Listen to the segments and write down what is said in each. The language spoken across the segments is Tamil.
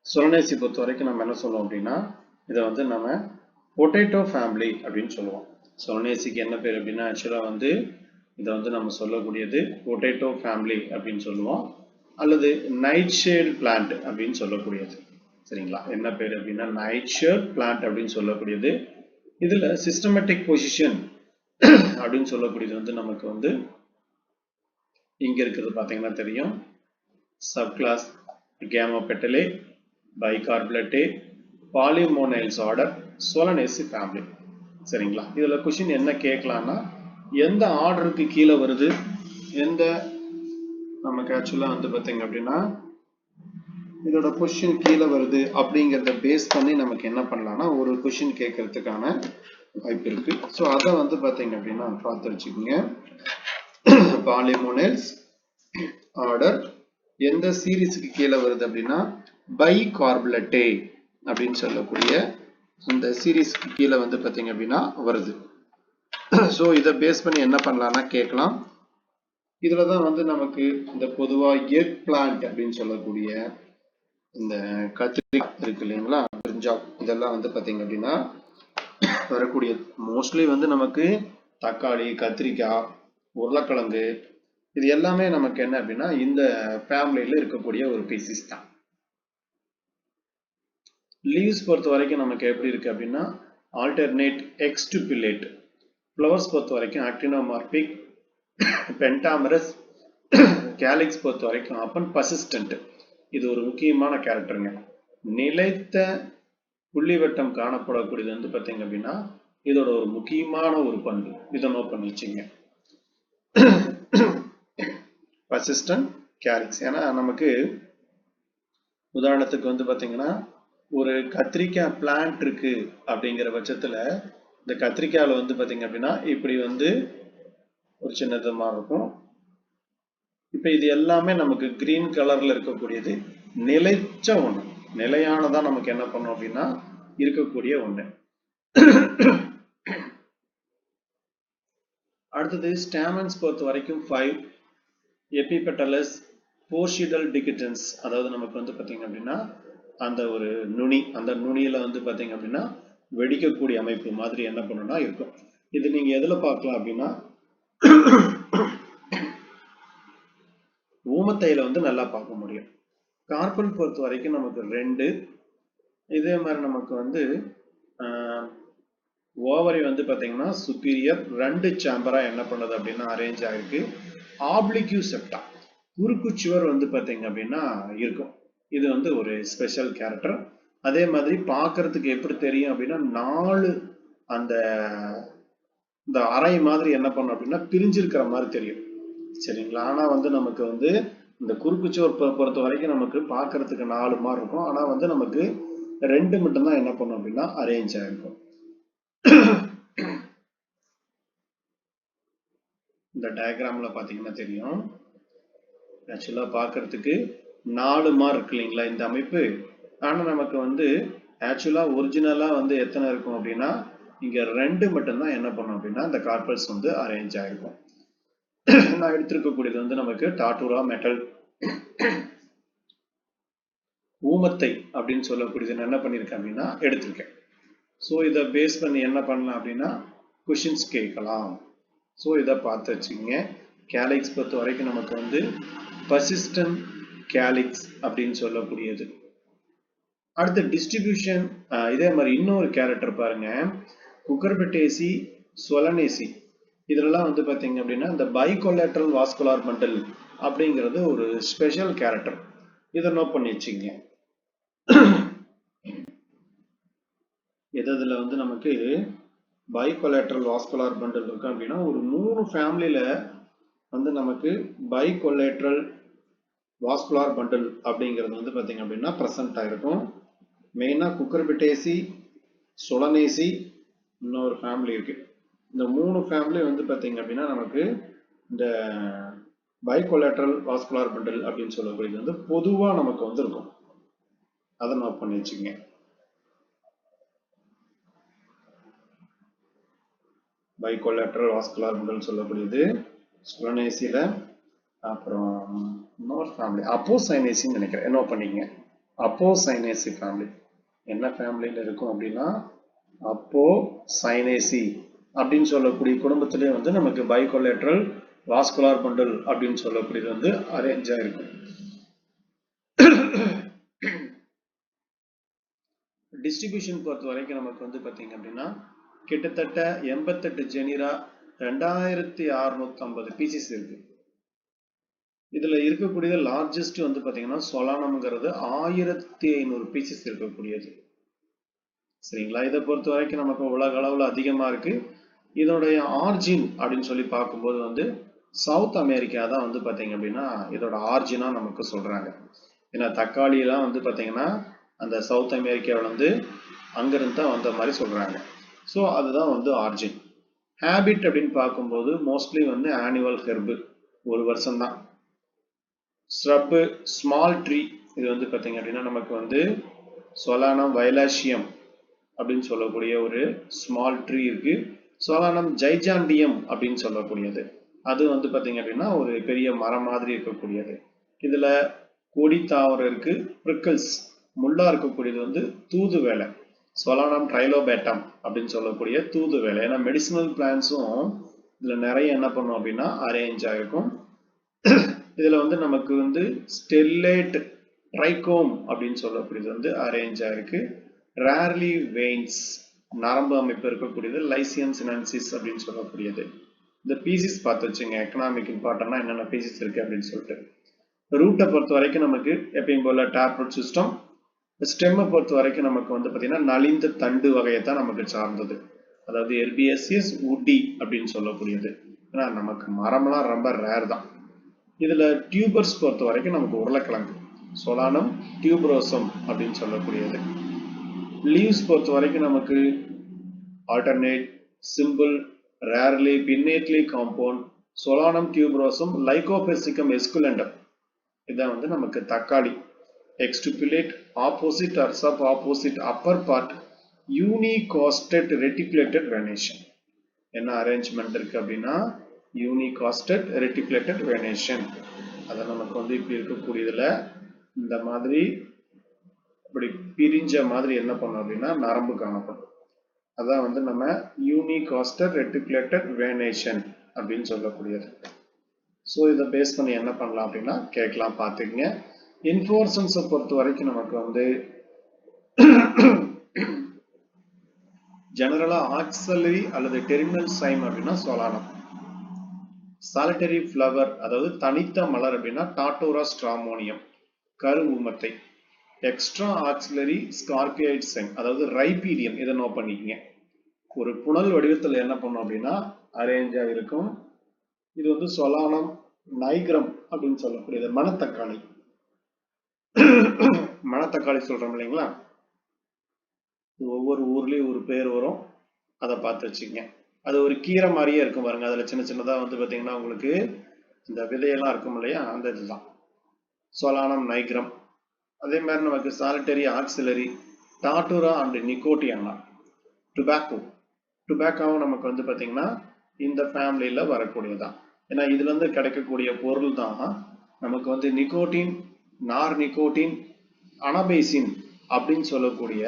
சொலனேசி பொறுத்த வரைக்கும் நம்ம என்ன சொல்லுவோம் அப்படின்னா இதை வந்து நம்ம பொட்டேட்டோ ஃபேமிலி அப்படின்னு சொல்லுவோம். சொலனேசிக்கு என்ன பேர் அப்படின்னா ஆக்சுவலாக வந்து இதை வந்து நம்ம சொல்லக்கூடியது பொட்டேட்டோ ஃபேமிலி அப்படின்னு சொல்லுவோம், அல்லது நைட் ஷேட் பிளான்ட் அப்படின்னு சொல்லக்கூடியது. சரிங்களா? என்ன பேர் அப்படின்னா நைட் ஷேட் பிளான்ட் அப்படின்னு சொல்லக்கூடியது. இதுல சிஸ்டமேட்டிக் பொசிஷன் அப்படின்னு சொல்லக்கூடியது வந்து நமக்கு வந்து இங்க இருக்கிறது பாத்தீங்கன்னா தெரியும். Subclass gamopetalae, bicarpellatae, polemoniales order, solanaceae family. சரிங்களா? இதுல கொஸ்டின் என்ன கேட்கலாம்னா எந்த ஆர்டருக்கு கீழே வருது, எந்த நமக்கு ஆக்சுவலா வந்து பாத்தீங்க அப்படின்னா இதோட கொஸ்டின் கீழே வருது அப்படிங்கிறத பேஸ் பண்ணி நமக்கு என்ன பண்ணலாம்னா ஒரு கொஸ்டின் கேட்கறதுக்கான வாய்ப்பு இருக்கு. ஸோ அதை வந்து பாத்தீங்க அப்படின்னா பார்த்து வச்சுக்கோங்க. பாலிமோனைல்ஸ் ஆர்டர் எந்த சீரீஸுக்கு கீழே வருது அப்படின்னா பைகார்பலட்டே அப்படின்னு சொல்லக்கூடிய அந்த சீரீஸ்க்கு கீழே வந்து பாத்தீங்க அப்படின்னா வருது. ஸோ இதை பேஸ் பண்ணி என்ன பண்ணலாம்னா கேட்கலாம். இதுலதான் வந்து நமக்கு இந்த பொதுவா எக் பிளான்ட் அப்படின்னு சொல்லக்கூடிய இந்த கத்திரி இருக்கு இல்லைங்களா, பிரிஞ்சால், இதெல்லாம் வந்து பாத்தீங்க அப்படின்னா வரக்கூடிய மோஸ்ட்லி வந்து நமக்கு தக்காளி, கத்திரிக்காய், உருளைக்கிழங்கு இது எல்லாமே நமக்கு என்ன அப்படின்னா இந்த ஃபேமிலியில இருக்கக்கூடிய ஒரு பீசிஸ் தான். லீவ்ஸ் பொறுத்த வரைக்கும் நமக்கு எப்படி இருக்கு அப்படின்னா ஆல்டர்னேட் எக்ஸ்டுபிலேட். ஃப்ளவர்ஸ் பொறுத்த வரைக்கும் ஆக்டினோமார்பிக், பென்டாமரஸ், கேலிக்ஸ் பொறுத்த வரைக்கும் அப்பன் பர்சிஸ்டன்ட். இது ஒரு முக்கியமான கேரக்டருங்க. நிலைத்த புள்ளிவட்டம் காணப்படக்கூடியது வந்து பாத்தீங்க அப்படின்னா இதோட ஒரு முக்கியமான ஒரு பண்பு. இதை நோட் பண்ணி வச்சுங்க, பர்சிஸ்டன்ட் கேலிக்ஸ். ஏன்னா நமக்கு உதாரணத்துக்கு வந்து பாத்தீங்கன்னா ஒரு கத்திரிக்காய் பிளான்ட் இருக்கு அப்படிங்கிற பட்சத்துல இந்த கத்திரிக்காயில வந்து பாத்தீங்க அப்படின்னா இப்படி வந்து ஒரு சின்னதமா இருக்கும். இப்ப இது எல்லாமே நமக்கு கிரீன் கலர்ல இருக்கக்கூடியது நிலைச்ச ஒண்ணு, நிலையானதா நமக்கு என்ன பண்ணும் அப்படின்னா இருக்கக்கூடிய ஒண்ணு. அடுத்தது ஸ்டாமன்ஸ் பொறுத்த வரைக்கும் 5, எபிபெட்டலஸ், போர்ஷிடல் டிகிட்டன்ஸ். அதாவது நமக்கு வந்து பாத்தீங்க அப்படின்னா அந்த ஒரு நுனி, அந்த நுனியில வந்து பாத்தீங்க அப்படின்னா வெடிக்கக்கூடிய அமைப்பு மாதிரி என்ன பண்ணுனா இருக்கும். இது நீங்க எதுல பார்க்கலாம் அப்படின்னா ஊமத்தையில வந்து நல்லா பார்க்க முடியும். கார்பல் பொறுத்த வரைக்கும் நமக்கு 2. இதே மாதிரி நமக்கு வந்து ஓவரி வந்து பாத்தீங்கன்னா சுப்பீரியர் 2 சாம்பரா என்ன பண்ணுது அப்படின்னா அரேஞ்ச் ஆயிருக்கு. ஆப்ளிக்யூ செப்டா, குறுக்கு சுவர் வந்து பாத்தீங்க அப்படின்னா இருக்கும். இது வந்து ஒரு ஸ்பெஷல் கேரக்டர். அதே மாதிரி பார்க்கறதுக்கு எப்படி தெரியும் அப்படின்னா 4 அந்த இந்த அறை மாதிரி என்ன பண்ணும் அப்படின்னா பிரிஞ்சிருக்கிற மாதிரி தெரியும். சரிங்களா? ஆனா வந்து நமக்கு வந்து இந்த குறுக்குச்சுவர் பொறுத்த வரைக்கும் நமக்கு பார்க்கறதுக்கு 4 மாதிரி இருக்கும். ஆனா வந்து நமக்கு 2 மட்டும்தான் என்ன பண்ணும் அப்படின்னா அரேஞ்ச் ஆயிருக்கும். இந்த டயக்ராம்ல பாத்தீங்கன்னா தெரியும். ஆக்சுவலா பார்க்கறதுக்கு 4 மாதிரி இருக்கு இல்லைங்களா இந்த அமைப்பு. ஆனா நமக்கு வந்து ஆக்சுவலா ஒரிஜினலா வந்து எத்தனை இருக்கும் அப்படின்னா இங்க 2 மட்டும்தான் என்ன பண்ணும் அப்படின்னா இந்த கார்பல்ஸ் வந்து அரேஞ்ச் ஆயிருக்கும். நான் எடுத்திருக்கக்கூடியது வந்து நமக்கு டாட்டூரா மெட்டல் ஊமத்தை அப்படின்னு சொல்லக்கூடியது என்ன பண்ணிருக்கேன் அப்படின்னா எடுத்திருக்கேன். ஸோ இதை பேஸ் பண்ணி என்ன பண்ணலாம் அப்படின்னா கொஷின்ஸ் கேட்கலாம். ஸோ இதை பார்த்து வச்சுக்கோங்க. கேலிக்ஸ் பொறுத்த வரைக்கும் நமக்கு வந்து பர்சிஸ்டன்ட் கேலிக்ஸ் அப்படின்னு சொல்லக்கூடியது. அடுத்த டிஸ்ட்ரிபியூஷன் இதே மாதிரி இன்னொரு கேரக்டர் பாருங்க, குக்கர்பெட்டேசி, சொலனேசி. இதெல்லாம் வந்து பாத்தீங்க அப்படின்னா இந்த பைகோலேட்ரல் வாஸ்குலார் பண்டல் அப்படிங்கிறது ஒரு ஸ்பெஷல் கேரக்டர். இதை நோட் பண்ணி வச்சுக்கோங்க. எதுல வந்து நமக்கு பைகோலேட்ரல் வாஸ்குலார் பண்டல் இருக்கு அப்படின்னா ஒரு 3 ஃபேமிலியில வந்து நமக்கு பைகோலேட்ரல் வாஸ்குலார் பண்டல் அப்படிங்கிறது வந்து பாத்தீங்க அப்படின்னா பிரசன்ட் ஆயிருக்கும். மெயினா குக்கர்பெட்டேசி, சொலனேசி, இன்னொரு ஃபேமிலி இருக்கு. இந்த 3 ஃபேமிலி வந்து பாத்தீங்க அப்படின்னா நமக்கு இந்த பைகோலேட்ரல் வாஸ்குலார் பண்டல் அப்படின்னு சொல்லக்கூடியது வந்து பொதுவா நமக்கு வந்து இருக்கும். அதை நோட் பண்ணி வச்சுக்கோங்க. பைகோலேட்ரல் வாஸ்குலார் பண்டல் சொல்லக்கூடியது சொலனேசியில, அப்புறம் இன்னொரு ஃபேமிலி அப்போசைனேசின்னு நினைக்கிறேன், நோட் பண்ணிக்கங்க. அப்போசைனேசி ஃபேமிலி. என்ன ஃபேமிலியில் இருக்கும் அப்படின்னா அப்போசைனேசி அப்படின்னு சொல்லக்கூடிய குடும்பத்திலே வந்து நமக்கு பைகோலேட்ரல் வாஸ்குலார் பண்டல் அப்படின்னு சொல்லக்கூடியது வந்து அரேஞ்ச் ஆயிருக்கும். டிஸ்ட்ரிபியூஷன் பொறுத்த வரைக்கும் நமக்கு வந்து பார்த்தீங்க அப்படின்னா கிட்டத்தட்ட 88 ஜெனிரா 2650 பீசிஸ் இருக்கு. இதுல இருக்கக்கூடியது லார்ஜஸ்ட் வந்து பாத்தீங்கன்னா சொலானம்ங்கிறது 1500 பீசஸ் இருக்கக்கூடியது. சரிங்களா? இதை பொறுத்த வரைக்கும் நமக்கு உலக அளவுல அதிகமா இருக்கு. இதோடைய ஆர்ஜின் அப்படின்னு சொல்லி பார்க்கும்போது வந்து சவுத் அமெரிக்கா தான் வந்து பாத்தீங்க அப்படின்னா இதோட ஆர்ஜினா நமக்கு சொல்றாங்க. ஏன்னா தக்காளி எல்லாம் வந்து பாத்தீங்கன்னா அந்த சவுத் அமெரிக்காவில வந்து அங்கிருந்து தான் வந்த மாதிரி சொல்றாங்க. ஸோ அதுதான் வந்து ஆர்ஜின். ஹேபிட் அப்படின்னு பார்க்கும்போது மோஸ்ட்லி வந்து ஆனுவல் ஹெர்பு, ஒரு வருஷம் தான். ஸ்ரப்பு, ஸ்மால் ட்ரீ, இது வந்து பார்த்தீங்க அப்படின்னா நமக்கு வந்து சொலானம் வைலாஷியம் அப்படின்னு சொல்லக்கூடிய ஒரு ஸ்மால் ட்ரீ இருக்கு. சொலானம் ஜைஜாண்டியம் அப்படின்னு சொல்லக்கூடியது அது வந்து பார்த்தீங்க அப்படின்னா ஒரு பெரிய மரம் மாதிரி இருக்கக்கூடியது. இதுல கொடி தாவரம் இருக்கு. பிரிக்கிள்ஸ், முள்ளா இருக்கக்கூடியது வந்து தூது வேலை, சொலானம் ட்ரைலோபேட்டம் அப்படின்னு சொல்லக்கூடிய தூது வேலை. ஏன்னா மெடிசினல் பிளான்ஸும் இதுல நிறைய என்ன பண்ணும் அப்படின்னா அரேஞ்ச் ஆகிருக்கும். இதுல வந்து நமக்கு வந்து ஸ்டெல்லேட் ட்ரைகோம் அப்படின்னு சொல்லக்கூடியது வந்து அரேஞ்ச் ஆயிருக்கு. ரேர்லி வெயின்ஸ், நரம்பு அமைப்பு இருக்கக்கூடியது லைசியன் சினன்சிஸ் அப்படின்னு சொல்லக்கூடியது. இந்த பீசிஸ் பார்த்து வச்சுங்க, எக்கனாமிக் இம்பார்ட்டன்ட்னா என்னென்ன பீசிஸ் இருக்கு அப்படின்னு சொல்லிட்டு. ரூட்டை பொறுத்த வரைக்கும் நமக்கு எப்பயும் போல டேப் ரூட் சிஸ்டம். ஸ்டெம்மை பொறுத்த வரைக்கும் நமக்கு வந்து பார்த்தீங்கன்னா நலிந்த தண்டு வகையை தான் நமக்கு சார்ந்தது. அதாவது எர்பிஎஸ்சியஸ் உட்டி அப்படின்னு சொல்லக்கூடியது. ஏன்னா நமக்கு மரம்லாம் ரொம்ப ரேர் தான். இதுல டியூபர்ஸ் பொறுத்த வரைக்கும் நமக்கு உருளைக்கிழங்கு, சொலானம் டியூபரோசம் அப்படின்னு சொல்லக்கூடியது. லீவ்ஸ் பொறுத்த வரைக்கும் நமக்கு alternate, simple, rarely, pinnately compound, solanum tuberosum, lycopersicum esculentum. இதான் வந்து நமக்கு தக்காளி. Exstipulate, opposite or sub opposite upper part, unicostate reticulated venation. என்ன அரேஞ்ச்மெண்ட் இருக்கு அப்படின்னா யூனிகாஸ்டட் ரெட்டிகுலேட்டட் வெனேஷன். அதை நமக்கு வந்து இப்படி இருக்கக்கூடியதுல இந்த மாதிரி இப்படி பிரிஞ்ச மாதிரி என்ன பண்ணும் அப்படின்னா நரம்பு காணப்படும். அதான் வந்து நம்ம யூனிகாஸ்டட் ரெட்டிகுலேட்டட் வெனேஷன் அப்படின்னு சொல்லக்கூடியது. ஸோ இதை பேஸ் பண்ணி என்ன பண்ணலாம் அப்படின்னா கேட்கலாம், பார்த்துக்கங்க. இன்ஃப்ளோரசன்ஸை பொறுத்த வரைக்கும் நமக்கு வந்து ஜெனரலா ஆக்சலரி அல்லது டெர்மினல் சைம் அப்படின்னா சொலானம். சாலிட்டரி ஃப்ளவர் அதாவது தனித்த மலர் அப்படின்னா டாட்டோரா ஸ்ட்ராமோனியம், கரு ஊமத்தை. எக்ஸ்ட்ரா ஆக்சிலரி ஸ்கார்பியோய்ட் சைம் அதாவது ரைபீடியம், இதை நோட் பண்ணிக்கங்க. ஒரு புனல் வடிவத்தில் என்ன பண்ணும் அப்படின்னா அரேஞ்ச் ஆகிருக்கும். இது வந்து சொலானம் நைக்ரம் அப்படின்னு சொல்லக்கூடியது. மணத்தக்காளி, மணத்தக்காளி சொல்றோம் இல்லைங்களா, ஒவ்வொரு ஊர்லயும் ஒரு பேர் வரும், அதை பார்த்து வச்சுக்கங்க. அது ஒரு கீரை மாதிரியே இருக்கும் பாருங்க, அதுல சின்ன சின்னதா வந்து பாத்தீங்கன்னா உங்களுக்கு இந்த விதையெல்லாம் இருக்கும் இல்லையா, அந்த இதுதான் சொலானம் நைக்ரம். அதே மாதிரி நமக்கு சாலிட்டரி ஆக்சிலரி டாட்டூரா அண்ட் நிக்கோட்டியானா. டுபாக்கோவும் நமக்கு வந்து பாத்தீங்கன்னா இந்த ஃபேமிலியில வரக்கூடியதான். ஏன்னா இதுல இருந்து கிடைக்கக்கூடிய பொருள் தான் நமக்கு வந்து நிக்கோட்டின், நார் நிக்கோட்டின், அனபைசின் அப்படின்னு சொல்லக்கூடிய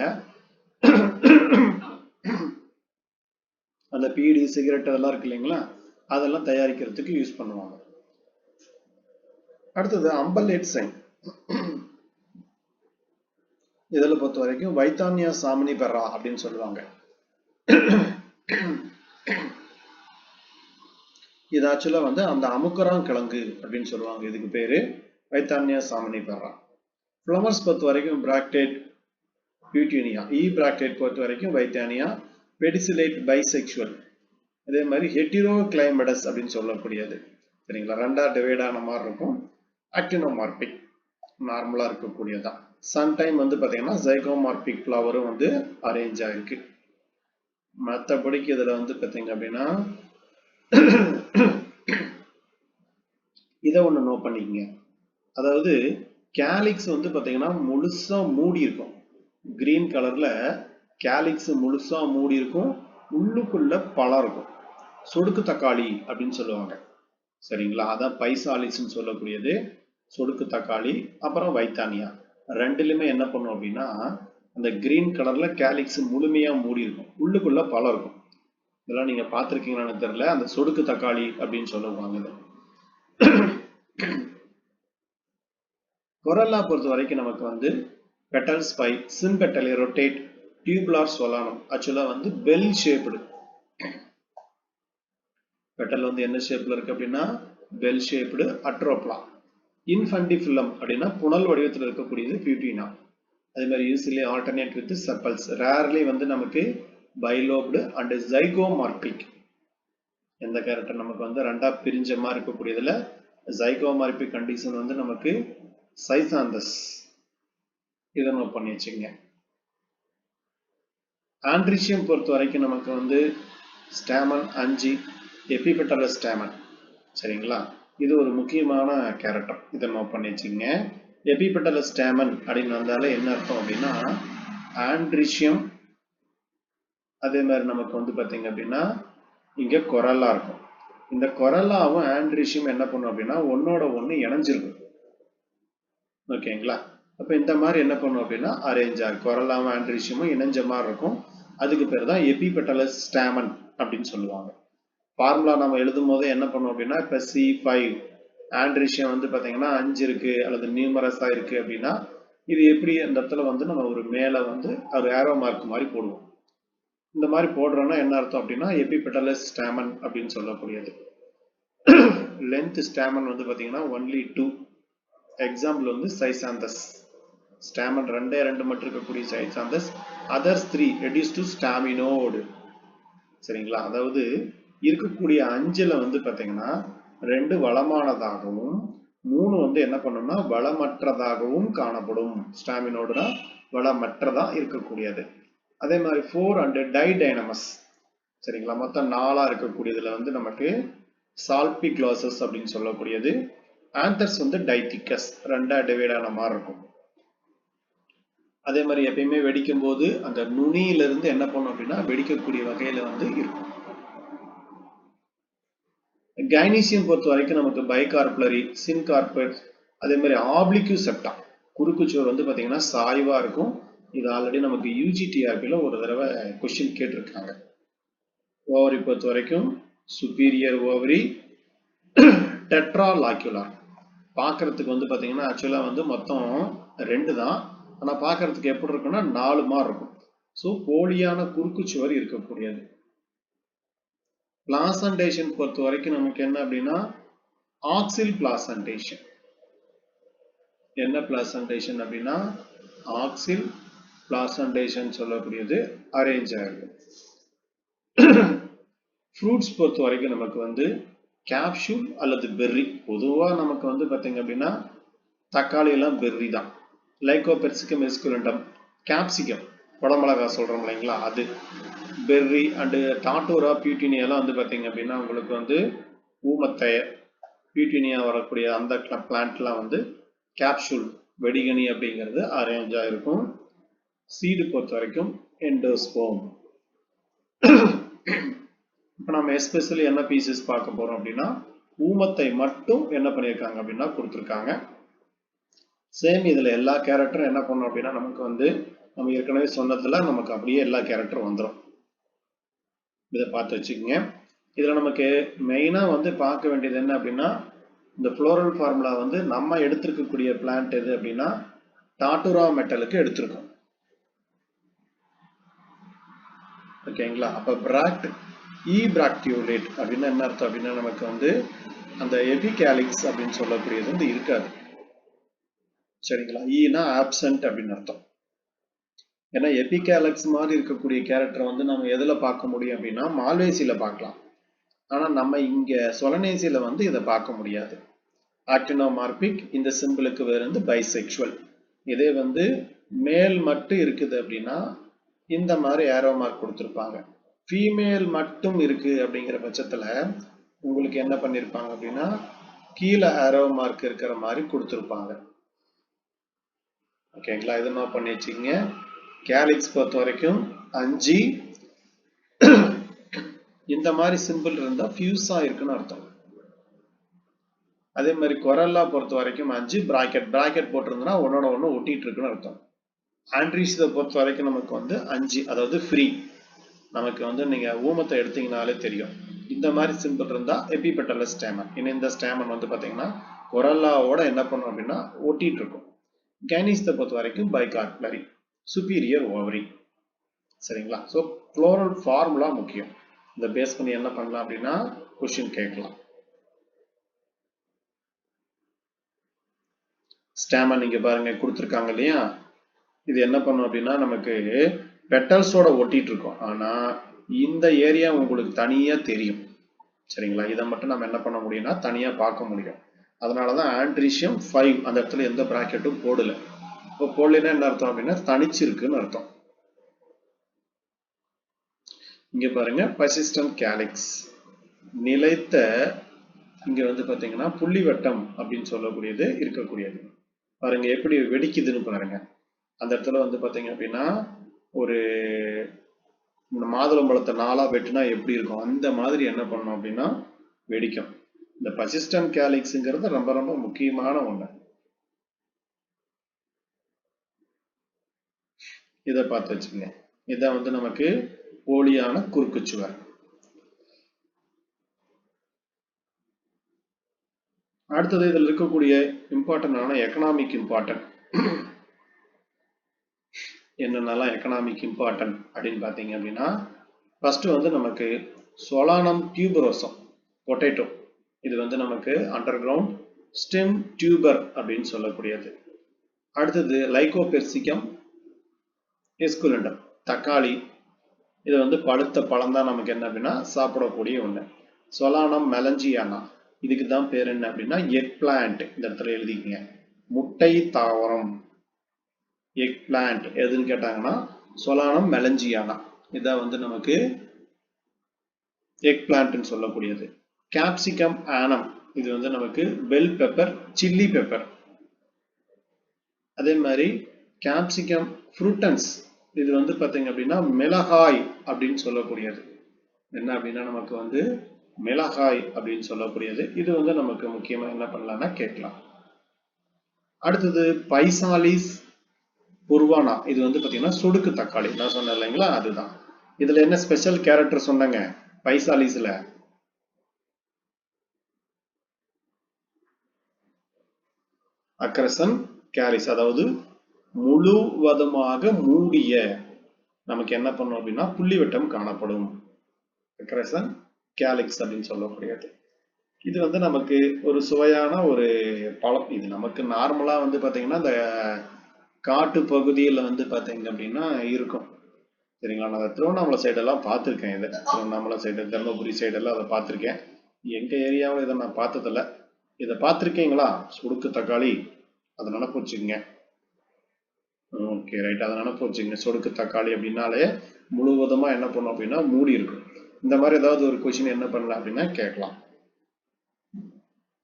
அந்த பீடி, சிகரெட் அதெல்லாம் இருக்கு இல்லைங்களா, அதெல்லாம் தயாரிக்கிறதுக்கு யூஸ் பண்ணுவாங்க. அடுத்தது அம்பலேட் சைன். இதில் பொறுத்த வரைக்கும் வைத்தானியா சாமினி பெறா அப்படின்னு சொல்லுவாங்க. இது ஆக்சுவலா வந்து அந்த அமுக்கரான் கிழங்கு அப்படின்னு சொல்லுவாங்க. இதுக்கு பேரு வைத்தானியா சாமினி பெறா. ஃப்ளவர்ஸ் பொறுத்த வரைக்கும் பிராக்டேட், பியூட்டினியா. பிராக்டேட் பொறுத்த வரைக்கும் வைத்தானியா. பெடிசிலேட் பைசெக்சுவல். இதே மாதிரி ஹெட்டிரோகிளைமடஸ் அப்படின்னு சொல்லக்கூடியது. சரிங்களா, ரெண்டா டிவைட் ஆன மாதிரி இருக்கும். ஆக்டினோமார்பிக், நார்மலா இருக்கக்கூடியதான். சம்டைம் வந்து பாத்தீங்கன்னா ஜைகோமார்பிக் ஃப்ளவரும் வந்து அரேஞ்ச் ஆயிருக்கு. மற்றபடிக்கு இதுல வந்து பாத்தீங்க அப்படின்னா இதை ஒண்ணு நோட் பண்ணிக்கங்க. அதாவது கேலிக்ஸ் வந்து பாத்தீங்கன்னா முழுசா மூடி இருக்கும். கிரீன் கலர்ல கேலிக்ஸ் முழுசா மூடி இருக்கும். உள்ளுக்குள்ள பழம் இருக்கும். சொடுக்கு தக்காளி அப்படின்னு சொல்லுவாங்க. சரிங்களா, அதான் பைசாலிஸ்ன்னு சொல்லக்கூடியது சொடுக்கு தக்காளி. அப்புறம் வைத்தானியா, ரெண்டுலயுமே என்ன பண்ணும் அப்படின்னா அந்த கிரீன் கலர்ல கேலிக்ஸ் முழுமையா மூடி இருக்கும், உள்ளுக்குள்ள பழம் இருக்கும். இதெல்லாம் நீங்க பார்த்திருக்கீங்களான்னு தெரியல. அந்த சொடுக்கு தக்காளி அப்படின்னு சொல்லுவாங்க. கொரல்லா பொறுத்த வரைக்கும் நமக்கு வந்து petals five sympetalous rotate tubular solanum. ஆக்சுவலா வந்து பெல் ஷேப்டு. பெட்டல் வந்து என்ன ஷேப்ல இருக்கு அப்படின்னா பெல் ஷேப்டு அட்ரோப்லா. இன்ஃபண்டிஃபிலம் அப்படின்னா புனல் வடிவத்தில் இருக்கக்கூடியது பியூட்டினா. அதே மாதிரி usually alternate with chappals. Rarely வந்து நமக்கு பைலோப்டு அண்ட் ஜைகோமார்பிக். எந்த கேரக்டர் நமக்கு வந்து ரெண்டா பிரிஞ்ச மாதிரி இருக்கக்கூடியதுல ஜைகோமார்பிக் கண்டிஷன் வந்து நமக்கு சைசாந்தஸ். இதை நோட் பண்ணி வச்சுங்க. ஆண்ட்ரிஷியம் பொறுத்த வரைக்கும் நமக்கு வந்து ஸ்டாமன் 5, எபிபெட்டலஸ் ஸ்டாமன். சரிங்களா, இது ஒரு முக்கியமான கேரக்டர், இதை நோட் பண்ணி வச்சுங்க. எபிபெட்டலஸ் ஸ்டாமன் அப்படின்னு வந்தாலே என்ன அர்த்தம் அப்படின்னா ஆண்ட்ரிஷியம். அதே மாதிரி நமக்கு வந்து பார்த்தீங்க அப்படின்னா இங்க கொரல்லா இருக்கும். இந்த கொரல்லாவும் ஆண்ட்ரிஷியம் என்ன பண்ணும் அப்படின்னா ஒன்னோட ஒன்று இணைஞ்சிருக்கும். ஓகேங்களா, அப்போ இந்த மாதிரி என்ன பண்ணும் அப்படின்னா அரேஞ்ச் ஆகும். கொரல்லாவும் ஆண்ட்ரிஷியமும் இணைஞ்ச மாதிரி இருக்கும். அதுக்கு பேர் தான் எபிபெட்டலஸ் ஸ்டாமன் அப்படின்னு சொல்லுவாங்க. ஃபார்முலா நம்ம எழுதும் போது என்ன பண்ணுவோம் அப்படின்னா இப்போ C5 ஆண்ட்ரிஷியம் வந்து பார்த்தீங்கன்னா 5 இருக்கு அல்லது நியூமரஸா இருக்கு அப்படின்னா இது எப்படி அந்த இடத்துல வந்து நம்ம ஒரு மேலே வந்து ஒரு ஏரோ மார்க் மாதிரி போடுவோம். இந்த மாதிரி போடுறோம்னா என்ன அர்த்தம் அப்படின்னா எபிபெட்டலஸ் ஸ்டாமன் அப்படின்னு சொல்லக்கூடியது. லென்த் ஸ்டாமன் வந்து பார்த்தீங்கன்னா ஒன்லி 2. எக்ஸாம்பிள் வந்து சைசாந்தஸ். ஸ்டாமன் 2 மட்டும் இருக்கக்கூடிய சைசாந்தஸ். Others 3 reduced to staminode. சரிங்களா, அதாவது இருக்கக்கூடிய 5ல வந்து பார்த்தீங்கன்னா 2 வளமானதாகவும் 3 வந்து என்ன பண்ணணும்னா வளமற்றதாகவும் காணப்படும். ஸ்டாமினோடுனா வளமற்றதா இருக்கக்கூடியது. அதே மாதிரி 4 அண்ட் டைடைனமஸ். சரிங்களா, மொத்தம் 4 இருக்கக்கூடியதுல வந்து நமக்கு சால்பிக்ளோசஸ் அப்படின்னு சொல்லக்கூடியது. ஆந்தர்ஸ் வந்து டைத்திக்கஸ், 2 டிவைட் ஆன மாதிரி இருக்கும். அதே மாதிரி எப்பயுமே வெடிக்கும் போது அந்த நுனியிலிருந்து என்ன பண்ணும் அப்படின்னா வெடிக்கக்கூடிய வகையில வந்து இருக்கும். கைனீசியம் பொறுத்த வரைக்கும் நமக்கு பைகார்புலரி, சின்கார்பெட், அதே மாதிரி ஆப்ளிக்யூ செப்டா, குறுக்குச்சுவர் வந்து பார்த்தீங்கன்னா சாய்வா இருக்கும். இது ஆல்ரெடி நமக்கு UGTRPல ஒரு தடவை கொஸ்டின் கேட்டிருக்காங்க. ஓவரி பொறுத்த வரைக்கும் சுப்பீரியர் ஓவரி, டெட்ராலாக்யூலார். பார்க்கறதுக்கு வந்து பார்த்தீங்கன்னா ஆக்சுவலாக வந்து மொத்தம் 2 தான், ஆனால் பார்க்கறதுக்கு எப்படி இருக்குன்னா 4 மாதிரி இருக்கும். ஸோ போலியான குறுக்குச்சுவர் இருக்கக்கூடியது. பிளாசன்டேஷன் பொறுத்த வரைக்கும் நமக்கு என்ன அப்படின்னா ஆக்சில் பிளாசன்டேஷன். என்ன பிளாசன்டேஷன் அப்படின்னா ஆக்சில் பிளாசன்டேஷன் சொல்லக்கூடியது அரேஞ்ச் ஆகிருக்கும். ஃப்ரூட்ஸ் பொறுத்த வரைக்கும் நமக்கு வந்து கேப்சூல் அல்லது பெர்ரி. பொதுவாக நமக்கு வந்து பார்த்தீங்க அப்படின்னா தக்காளி எல்லாம் பெர்ரி தான். லைகோபெர்சிகம் எஸ்குலண்டம், கேப்சிகம் குடமிளகா சொல்றோம் இல்லைங்களா, அது பெர்ரி. அண்டு டாட்டூரா பியூட்டினியெல்லாம் வந்து பார்த்தீங்க அப்படின்னா உங்களுக்கு வந்து ஊமத்தைய பியூட்டினியா வரக்கூடிய அந்த பிளான்ட்லாம் வந்து கேப்சூல் வெடிகனி அப்படிங்கிறது அரேஞ்ச் ஆகிருக்கும். சீடு பொறுத்த வரைக்கும் எண்டோஸ்போம். இப்போ நம்ம எஸ்பெஷலி என்ன பீசஸ் பார்க்க போறோம் அப்படின்னா ஊமத்தை மட்டும் என்ன பண்ணியிருக்காங்க அப்படின்னா கொடுத்துருக்காங்க. சேம் இதில் எல்லா கேரக்டரும் என்ன பண்ணோம் அப்படின்னா நமக்கு வந்து நம்ம ஏற்கனவே சொன்னதுல நமக்கு அப்படியே எல்லா கேரக்டரும் வந்துடும். இதை பார்த்து வச்சுக்கோங்க. இதில் நமக்கு மெயினாக வந்து பார்க்க வேண்டியது என்ன அப்படின்னா இந்த ஃப்ளோரல் ஃபார்முலா வந்து நம்ம எடுத்திருக்கக்கூடிய பிளான்ட் எது அப்படின்னா டாட்டூரா மெட்டலுக்கு எடுத்திருக்கோம். ஓகேங்களா, அப்போ பிராக்ட் ஈபிராக்டியோலேட் அப்படின்னா என்ன அர்த்தம் அப்படின்னா நமக்கு வந்து அந்த எபிகேலிக்ஸ் அப்படின்னு சொல்லக்கூடியது வந்து இருக்காது. சரிங்களா, ஈனா ஆப்சன்ட் அப்படின்னு அர்த்தம். ஏன்னா எபிகேலக்ஸ் மாதிரி இருக்கக்கூடிய கேரக்டரை வந்து நம்ம எதில் பார்க்க முடியும் அப்படின்னா மால்வேசியில பார்க்கலாம். ஆனால் நம்ம இங்கே சொலனேசியில வந்து இதை பார்க்க முடியாது. ஆக்டினோமார்பிக், இந்த சிம்பிளுக்கு வேறு வந்து பைசெக்சுவல். இதே வந்து மேல் மட்டும் இருக்குது அப்படின்னா இந்த மாதிரி ஏரோ மார்க் கொடுத்துருப்பாங்க. ஃபீமேல் மட்டும் இருக்கு அப்படிங்கிற பட்சத்தில் உங்களுக்கு என்ன பண்ணியிருப்பாங்க அப்படின்னா கீழே ஏரோ மார்க் இருக்கிற மாதிரி கொடுத்துருப்பாங்க. ஓகேங்களா, இதை நோட் பண்ணி வச்சுக்கோங்க. கேலிக்ஸ் பொறுத்த வரைக்கும் 5 இந்த மாதிரி சிம்பிள் இருந்தா ஃபியூஸா இருக்குன்னு அர்த்தம். அதே மாதிரி கொரல்லா பொறுத்த வரைக்கும் 5 பிராக்கெட் போட்டிருந்தோம்னா ஒன்னோட ஒன்று ஒட்டிட்டு இருக்குன்னு அர்த்தம். ஆண்ட்ரீஸை பொறுத்த வரைக்கும் நமக்கு வந்து 5, அதாவது ஃப்ரீ. நமக்கு வந்து நீங்க ஊமத்தை எடுத்தீங்கனாலே தெரியும். இந்த மாதிரி சிம்பிள் இருந்தா எபிபெட்டலஸ் ஸ்டேமன். இந்த ஸ்டேமன் வந்து பாத்தீங்கன்னா கொரல்லாவோட என்ன பண்ணும் அப்படின்னா ஒட்டிட்டு இருக்கும். கைனிஸை பொறுத்த வரைக்கும் பைகார்பலரி, சுப்பீரியர் ஓவரி. சரிங்களா? ஸோ ஃப்ளோரல் ஃபார்முலா முக்கியம். இதை பேஸ் பண்ணி என்ன பண்ணலாம் அப்படின்னா கொஸ்டின் கேட்கலாம். ஸ்டேமன் நீங்க பாருங்க கொடுத்துருக்காங்க இல்லையா? இது என்ன பண்ணும் அப்படின்னா நமக்கு பெட்டல்ஸோட ஒட்டிட்டு இருக்கும். ஆனா இந்த ஏரியா உங்களுக்கு தனியா தெரியும். சரிங்களா? இதை மட்டும் நம்ம என்ன பண்ண முடியும்னா தனியா பார்க்க முடியும். அதனாலதான் ஆண்ட்ரீசியம் 5 அந்த இடத்துல எந்த பிராக்கெட்டும் போடல. இப்போ போடலைன்னா என்ன அர்த்தம் அப்படின்னா தனிச்சிருக்குன்னு அர்த்தம். இங்க பாருங்க பர்சிஸ்டன்ட் கேலிக்ஸ், நிலைத்த, இங்க வந்து பாத்தீங்கன்னா புள்ளி வட்டம் அப்படின்னு சொல்லக்கூடியது இருக்கக்கூடியது. பாருங்க எப்படி வெடிக்குதுன்னு பாருங்க. அந்த இடத்துல வந்து பாத்தீங்க அப்படின்னா ஒரு மாதுளம்பழத்தை 4ஆ வெட்டினா எப்படி இருக்கும் அந்த மாதிரி என்ன பண்ணணும் அப்படின்னா வெடிக்கும். இந்த பர்சிஸ்டன்ட் கேலிக்ஸ்ங்கிறது ரொம்ப ரொம்ப முக்கியமான ஒண்ணு. இதை பார்த்து வச்சுக்கோங்க. இதான் வந்து நமக்கு போலியான குறுக்குச்சுவர். அடுத்தது இதில் இருக்கக்கூடிய இம்பார்ட்டன்டான எக்கனாமிக் இம்பார்ட்டன்ட் என்னென்னலாம் எக்கனாமிக் இம்பார்ட்டன்ட் அப்படின்னு பார்த்தீங்க அப்படின்னா ஃபர்ஸ்ட் வந்து நமக்கு சொலானம் டியூபரோசம் பொட்டேட்டோ, இது வந்து நமக்கு அண்டர் கிரவுண்ட் ஸ்டெம் டியூபர் அப்படின்னு சொல்லக்கூடியது. அடுத்தது லைகோபெர்சிகம் எஸ்குலண்டம் தக்காளி, இது வந்து பழுத்த பழம் தான் நமக்கு என்ன அப்படின்னா சாப்பிடக்கூடிய ஒன்று. சொலானம் மெலஞ்சியானா, இதுக்கு தான் பேர் என்ன அப்படின்னா எக் பிளான்ட். இந்த இடத்துல எழுதிக்கங்க, முட்டை தாவரம். எக் பிளான்ட் எதுன்னு கேட்டாங்கன்னா சொலானம் மெலஞ்சியானா, இதான் வந்து நமக்கு எக் பிளான்ட்னு சொல்லக்கூடியது. கேப்சிகம் ஆனம், இது வந்து நமக்கு பெல் பெப்பர், சில்லி பெப்பர். அதே மாதிரி கேப்சிகம் ஃப்ரூட்டன்ஸ், இது வந்து பார்த்தீங்க அப்படின்னா மிளகாய் அப்படின்னு சொல்லக்கூடியது. என்ன அப்படின்னா நமக்கு வந்து மிளகாய் அப்படின்னு சொல்லக்கூடியது. இது வந்து நமக்கு முக்கியமா என்ன பண்ணலாம்னா கேட்கலாம். அடுத்தது பைசாலிஸ் புர்வானா, இது வந்து பார்த்தீங்கன்னா சொடுக்கு தக்காளி நான் சொன்னேன் இல்லைங்களா, அதுதான். இதுல என்ன ஸ்பெஷல் கேரக்டர் சொன்னாங்க பைசாலிஸ்ல? அக்ரசன் கேரிஸ், அதாவது முழுவதுமாக மூடிய, நமக்கு என்ன பண்ணும் அப்படின்னா புள்ளிவட்டம் காணப்படும். அக்ரசன் கேலிக்ஸ் அப்படின்னு சொல்லக்கூடியது. இது வந்து நமக்கு ஒரு சுவையான ஒரு பழம். இது நமக்கு நார்மலா வந்து பாத்தீங்கன்னா இந்த காட்டு பகுதியில் வந்து பாத்தீங்க அப்படின்னா இருக்கும். சரிங்களா? நான் திருவண்ணாமலை சைடெல்லாம் பார்த்துருக்கேன். இதை திருவண்ணாமலை சைடு, தர்மபுரி சைடெல்லாம் அதை பார்த்துருக்கேன். எங்க ஏரியாவில் இதை நான் பார்த்ததில்ல. இதை பார்த்துருக்கீங்களா? சுடுக்கு தக்காளி, அதை நினப்பு வச்சுக்கோங்க. ஓகே ரைட், அதை நினப்பு வச்சுக்கோங்க. சொடுக்கு தக்காளி அப்படின்னாலே முழுவதுமா என்ன பண்ணும் அப்படின்னா மூடி இருக்கும். இந்த மாதிரி ஏதாவது ஒரு கொஸ்டின் என்ன பண்ணலாம் அப்படின்னா கேட்கலாம்.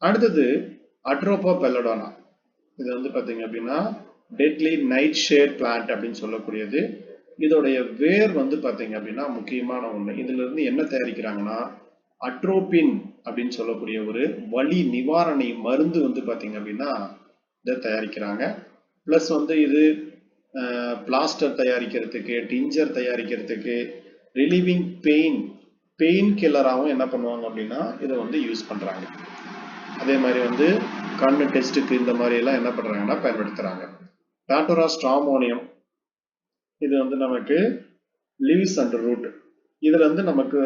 அடுத்தது அட்ரோபா பெல்லடோனா, இது வந்து பாத்தீங்க அப்படின்னா டெட்லி நைட் ஷேட் பிளான்ட் அப்படின்னு சொல்லக்கூடியது. இதோடைய வேர் வந்து பாத்தீங்க அப்படின்னா முக்கியமான ஒண்ணு. இதுல இருந்து என்ன தயாரிக்கிறாங்கன்னா அட்ரோபின் அப்படின்னு சொல்லக்கூடிய ஒரு வலி நிவாரணி மருந்து வந்து பாத்தீங்க அப்படின்னா இதை தயாரிக்கிறாங்க. பிளஸ் வந்து இது பிளாஸ்டர் தயாரிக்கிறதுக்கு, டிஞ்சர் தயாரிக்கிறதுக்கு, ரிலீவிங் பெயின் கில்லராகவும் என்ன பண்ணுவாங்க அப்படின்னா இதை வந்து யூஸ் பண்றாங்க. அதே மாதிரி வந்து கண்ணு டெஸ்ட்டுக்கு இந்த மாதிரி எல்லாம் என்ன பண்றாங்கன்னா பயன்படுத்துறாங்க. டாட்டோரா ஸ்ட்ராமோனியம், இது வந்து நமக்கு லீவ்ஸ் அண்ட் ரூட். இதுல இருந்து நமக்கு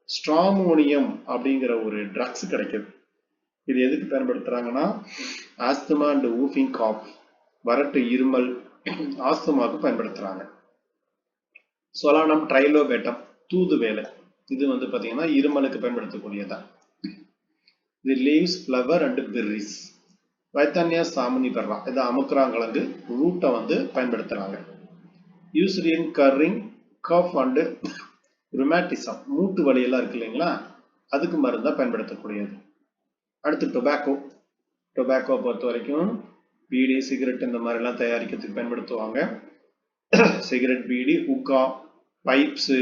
ஸ்ட்ராமோனியம் அப்படிங்கிற ஒரு ட்ரக்ஸ் கிடைக்குது. இது எதுக்கு பயன்படுத்துறாங்கன்னா ஆஸ்துமா அண்ட் ஊஃபிங் காஃப், வறட்டு இருமல், ஆஸ்துமாவுக்கு பயன்படுத்துறாங்க. சொலானம் ட்ரைலோபேட்டம் தூது வேலை, இது வந்து பாத்தீங்கன்னா இருமலுக்கு பயன்படுத்தக்கூடியதான். இது லீவ்ஸ், ஃப்ளவர் அண்ட் பெர்ரிஸ். வைத்தானியா சாமுனிபெர்ரா, இது அமுக்குறாங்கிழங்கு ரூட்டை வந்து பயன்படுத்துறாங்க. யூஸ்ரின் கர்ரிங் கஃப் அண்ட் ருமேட்டிசம், மூட்டு வலி எல்லாம் இருக்கு இல்லைங்களா, அதுக்கு மருந்தா பயன்படுத்தக்கூடியது. அடுத்து டொபாக்கோ பொறுத்த வரைக்கும் பீடி, சிகரெட் இந்த மாதிரி எல்லாம் தயாரிக்கிறதுக்கு பயன்படுத்துவாங்க. Cigarette, beedi, hookah, pipes.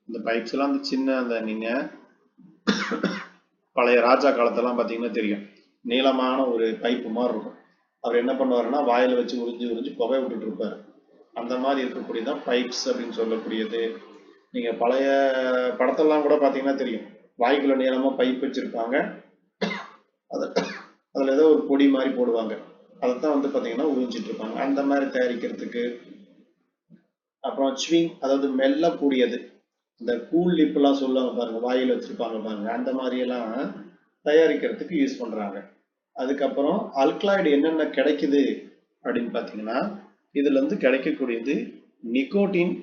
இந்த பைப்ஸ் எல்லாம் அந்த சின்ன அந்த நீங்க பழைய ராஜா காலத்தெல்லாம் பாத்தீங்கன்னா தெரியும், நீளமான ஒரு பைப்பு மாதிரி இருக்கும். அவர் என்ன பண்ணுவாருன்னா வாயில வச்சு உறிஞ்சி உறிஞ்சி புகை விட்டுட்டு இருப்பாரு. அந்த மாதிரி இருக்கக்கூடியதான் பைப்ஸ் அப்படின்னு சொல்லக்கூடியது. நீங்க பழைய படத்தெல்லாம் கூட பாத்தீங்கன்னா தெரியும், வாய்க்குள்ள நீளமா பைப் வச்சிருப்பாங்க, அதுல ஏதோ ஒரு பொடி மாதிரி போடுவாங்க, அதைத்தான் வந்து பாத்தீங்கன்னா உறிஞ்சிட்டு இருப்பாங்க. அந்த மாதிரி தயாரிக்கிறதுக்கு. அப்புறம் ஸ்விங், அதாவது மெல்லக்கூடியது, இந்த கூல் லிப் எல்லாம் சொல்லுவாங்க பாருங்க, வாயில வச்சிருப்பாங்க பாருங்க, அந்த மாதிரி எல்லாம் தயாரிக்கிறதுக்கு யூஸ் பண்றாங்க. அதுக்கப்புறம் அல்கலாய்டு என்னென்ன கிடைக்குது அப்படின்னு பாத்தீங்கன்னா, இதுல இருந்து கிடைக்கக்கூடியது நிக்கோட்டின்,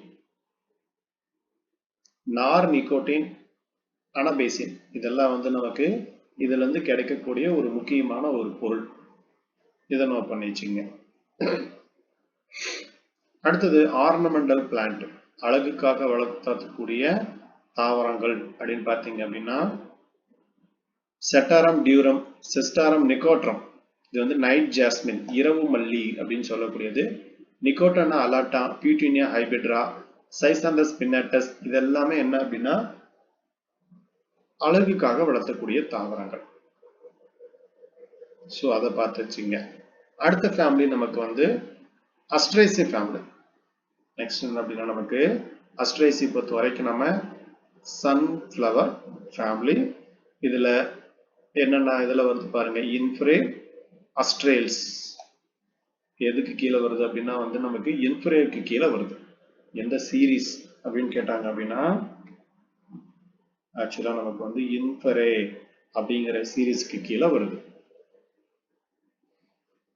நார் நிக்கோட்டின், அனபேசின், இதெல்லாம் வந்து நமக்கு இதுல இருந்து கிடைக்கக்கூடிய ஒரு முக்கியமான ஒரு பொருள். இதை நோட் பண்ணி வச்சுங்க. அடுத்தது ஆர்னமெண்டல் பிளான்ட், அழகுக்காக வளர்த்தக்கூடிய தாவரங்கள் அப்படின்னு பார்த்தீங்க அப்படின்னா செட்டாரம் டியூரம், செஸ்டாரம் நிக்கோட்ரம், இது வந்து நைட் ஜாஸ்மின், இரவு மல்லி அப்படின்னு சொல்லக்கூடியது, நிக்கோட்டனா அலாட்டா, பியூட்டினியா ஹைபிட்ரா, சைசாந்தஸ் பின்னட்டஸ், இது எல்லாமே என்ன அப்படின்னா அழகுக்காக வளர்த்தக்கூடிய தாவரங்கள். ஸோ அதை பார்த்து வச்சுங்க. அடுத்த ஃபேமிலி நமக்கு வந்து அஸ்ட்ரேசி ஃபேமிலி. நெக்ஸ்ட் என்ன அப்படின்னா நமக்கு அஸ்ட்ரேசி பொறுத்த வரைக்கும் நம்ம சன்ஃப்ளவர் ஃபேமிலி. இதுல என்னென்ன இதுல வருது பாருங்க, இன்ஃப்ரே அஸ்ட்ரேல்ஸ். எதுக்கு கீழே வருது அப்படின்னா வந்து நமக்கு இன்ஃப்ரேக்கு கீழே வருது. எந்த சீரீஸ் அப்படின்னு கேட்டாங்க அப்படின்னா ஆக்சுவலா நமக்கு வந்து இன்ஃப்ரே அப்படிங்கிற சீரீஸ்க்கு கீழே வருது.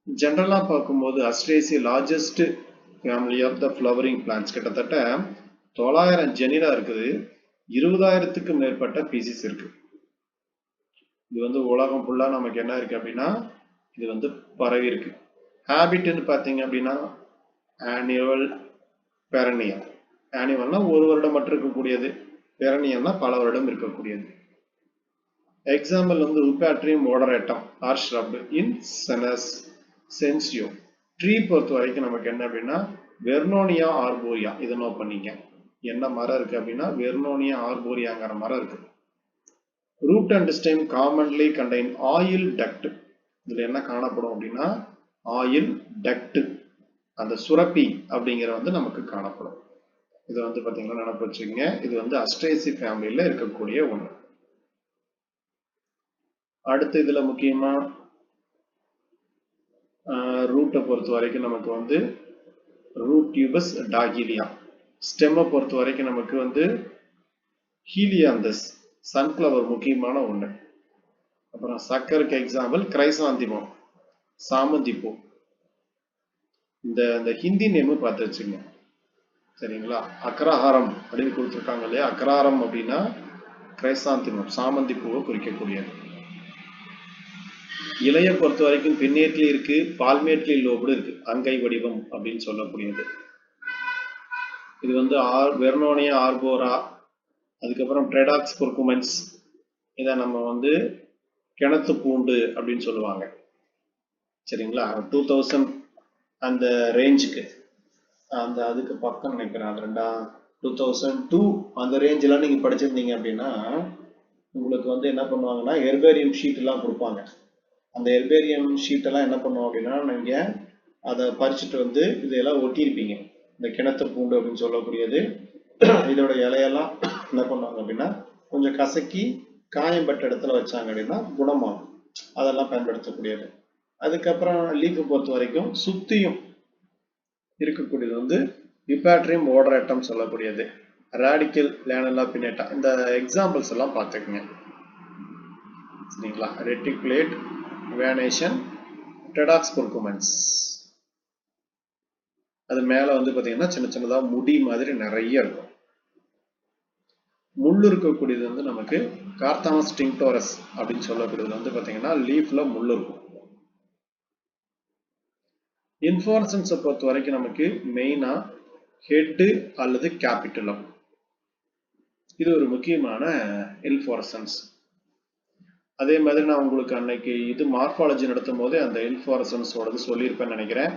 ஜென்ரலா பார்க்கும்போது Asteraceae largest family of the flowering plants. கிட்டத்தட்ட 900 ஜெனிரா இருக்குது, 20,000க்கும் மேற்பட்ட பீசிஸ் இருக்கு. இது வந்து உலகம் ஃபுல்லா நமக்கு என்ன இருக்கு அப்படின்னா இது வந்து பரவி இருக்கு. ஹேபிட்னு பார்த்தீங்க அப்படின்னா ஆனுவல், பெரனியல். ஆனுவல்னா ஒரு வருடம் மட்டும் இருக்கக்கூடியது, பெரனியல்னா பல வருடம் இருக்கக்கூடியது. எக்ஸாம்பிள் வந்து உபாட்ரியம் மோடரேட்டம் ஆர் ஷ்ரப் இன் சென்சியோ. ட்ரீ பொறுத்த வரைக்கும் நமக்கு என்ன அப்படின்னா வெர்னோனியா ஆர்போரியா. இதை நோட் பண்ணிக்க, என்ன மரம் இருக்கு அப்படின்னா வெர்னோனியா ஆர்போரியாங்கிற மரம் இருக்கு. Root and stem commonly contain oil duct. இதுல என்ன காணப்படும் அப்படின்னா ஆயில் டக்ட், அந்த சுரப்பி அப்படிங்கிற வந்து நமக்கு காணப்படும். இதை வந்து பாத்தீங்கன்னா நினைப்பு வச்சுக்கோங்க, இது வந்து அஸ்ட்ரேசி ஃபேமிலியில இருக்கக்கூடிய ஒண்ணு. அடுத்து இதுல முக்கியமா ரூட்டை பொறுத்த வரைக்கும் நமக்கு வந்து ரூட் டியூபஸ் டாகிலியா. ஸ்டெம்மை பொறுத்த வரைக்கும் நமக்கு வந்து ஹீலியாந்தஸ், சன்ஃப்ளவர் முக்கியமான ஒண்ணு. அப்புறம் சக்கருக்கு எக்ஸாம்பிள் கிரைசாந்திமம், சாமந்தி பூ. இந்த ஹிந்தி நேம் பார்த்து வச்சுங்க, சரிங்களா. அக்ரஹாரம் அப்படின்னு கொடுத்துருக்காங்க இல்லையா, அக்ரஹாரம் அப்படின்னா கிரைசாந்திமம், சாமந்தி பூவை குறிக்கக்கூடியது. இலைய பொறுத்த வரைக்கும் பின்னேட்லி இருக்கு, பால்மேட்லி லோபுடு இருக்கு, அங்கை வடிவம் அப்படின்னு சொல்லக்கூடியது. இது வந்து வெர்னோனியா ஆர்போரா, அதுக்கப்புறம் ட்ரெடாக்ஸ் குர்குமென்ஸ், இதை நம்ம வந்து கிணத்து பூண்டு அப்படின்னு சொல்லுவாங்க, சரிங்களா. 2000 அந்த ரேஞ்சுக்கு, அந்த அதுக்கு பக்கம் நினைக்கிறேன், அது 2002 அந்த ரேஞ்செலாம் நீங்க படிச்சிருந்தீங்க அப்படின்னா உங்களுக்கு வந்து என்ன பண்ணுவாங்கன்னா ஹெர்பேரியம் ஷீட் எல்லாம் கொடுப்பாங்க. அந்த ஹெர்பேரியம் ஷீட் எல்லாம் என்ன பண்ணுவோம் அப்படின்னா நீங்க அதை பறிச்சுட்டு வந்து இதையெல்லாம் ஒட்டியிருப்பீங்க. இந்த கிணத்து பூண்டு அப்படின்னு சொல்லக்கூடியது, இதோட இலையெல்லாம் என்ன பண்ணுவாங்க அப்படின்னா கொஞ்சம் கசக்கி காயம்பட்ட இடத்துல வச்சாங்க அப்படின்னா குணமாகும். அதெல்லாம் பயன்படுத்தக்கூடியது. அதுக்கப்புறம் லீஃப் பொறுத்த வரைக்கும் சுத்தியும் இருக்கக்கூடியது வந்து யுபாட்ரியம் ஓடரேட்டம் சொல்லக்கூடியது, ராடிக்கல் லேனலா பினேட்டா. இந்த எக்ஸாம்பிள்ஸ் எல்லாம் பார்த்துக்குங்க, சரிங்களா. ரெட்டிகுலேட், வேனேஷன், ட்ரெடாக்ஸ் குர்குமென்ஸ். அது மேல வந்து பாத்தீங்கன்னா சின்ன சின்னதா முடி மாதிரி நிறைய இருக்கும். முள் இருக்கக்கூடியது வந்து நமக்கு கார்த்தாமஸ் டிங்டோரஸ் அப்படின்னு சொல்லக்கூடியது வந்து பாத்தீங்கன்னா லீஃப்ல முள் இருக்கும். இன்ஃப்ளோரசன்ஸை பொறுத்த வரைக்கும் நமக்கு மெயினா ஹெட் அல்லது கேபிட்டலம், இது ஒரு முக்கியமான இன்ஃப்ளோரசன்ஸ். அதே மாதிரி நான் உங்களுக்கு அன்னைக்கு இது மார்பாலஜி நடத்தும் போது அந்த இன்ஃப்ளோரசன்ஸோடது சொல்லியிருப்பேன்னு நினைக்கிறேன்.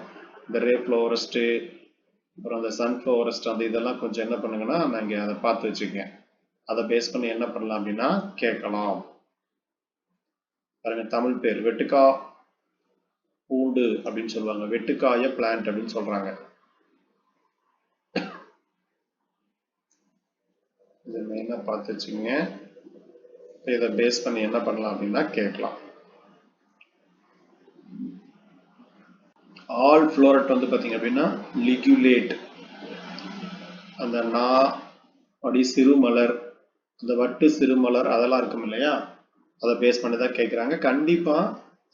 இந்த ரே ஃப்ளோரஸ்ட், அப்புறம் அந்த சன்ஃப்ளோரஸ்ட், அந்த இதெல்லாம் கொஞ்சம் என்ன பண்ணுங்கன்னா நாங்கள் அதை பார்த்து வச்சுக்கேன். அதை பேஸ் பண்ணி என்ன பண்ணலாம் அப்படின்னா கேட்கலாம். பாருங்க தமிழ் பேர் வெட்டுக்கா பூண்டு அப்படின்னு சொல்லுவாங்க, வெட்டுக்காய பிளான்ட் அப்படின்னு சொல்றாங்க. இது மெயினா பார்த்து வச்சுங்க. இதை பேஸ் பண்ணி என்ன பண்ணலாம் அப்படின்னா கேட்கலாம். ஆல் ஃப்ளோரட் வந்து பாத்தீங்க அப்படின்னா லிகுலேட், அந்த நா அப்படி சிறுமலர், அந்த வட்டு சிறுமலர் அதெல்லாம் இருக்கும் இல்லையா, அதை பேஸ் பண்ணி தான் கேட்குறாங்க. கண்டிப்பா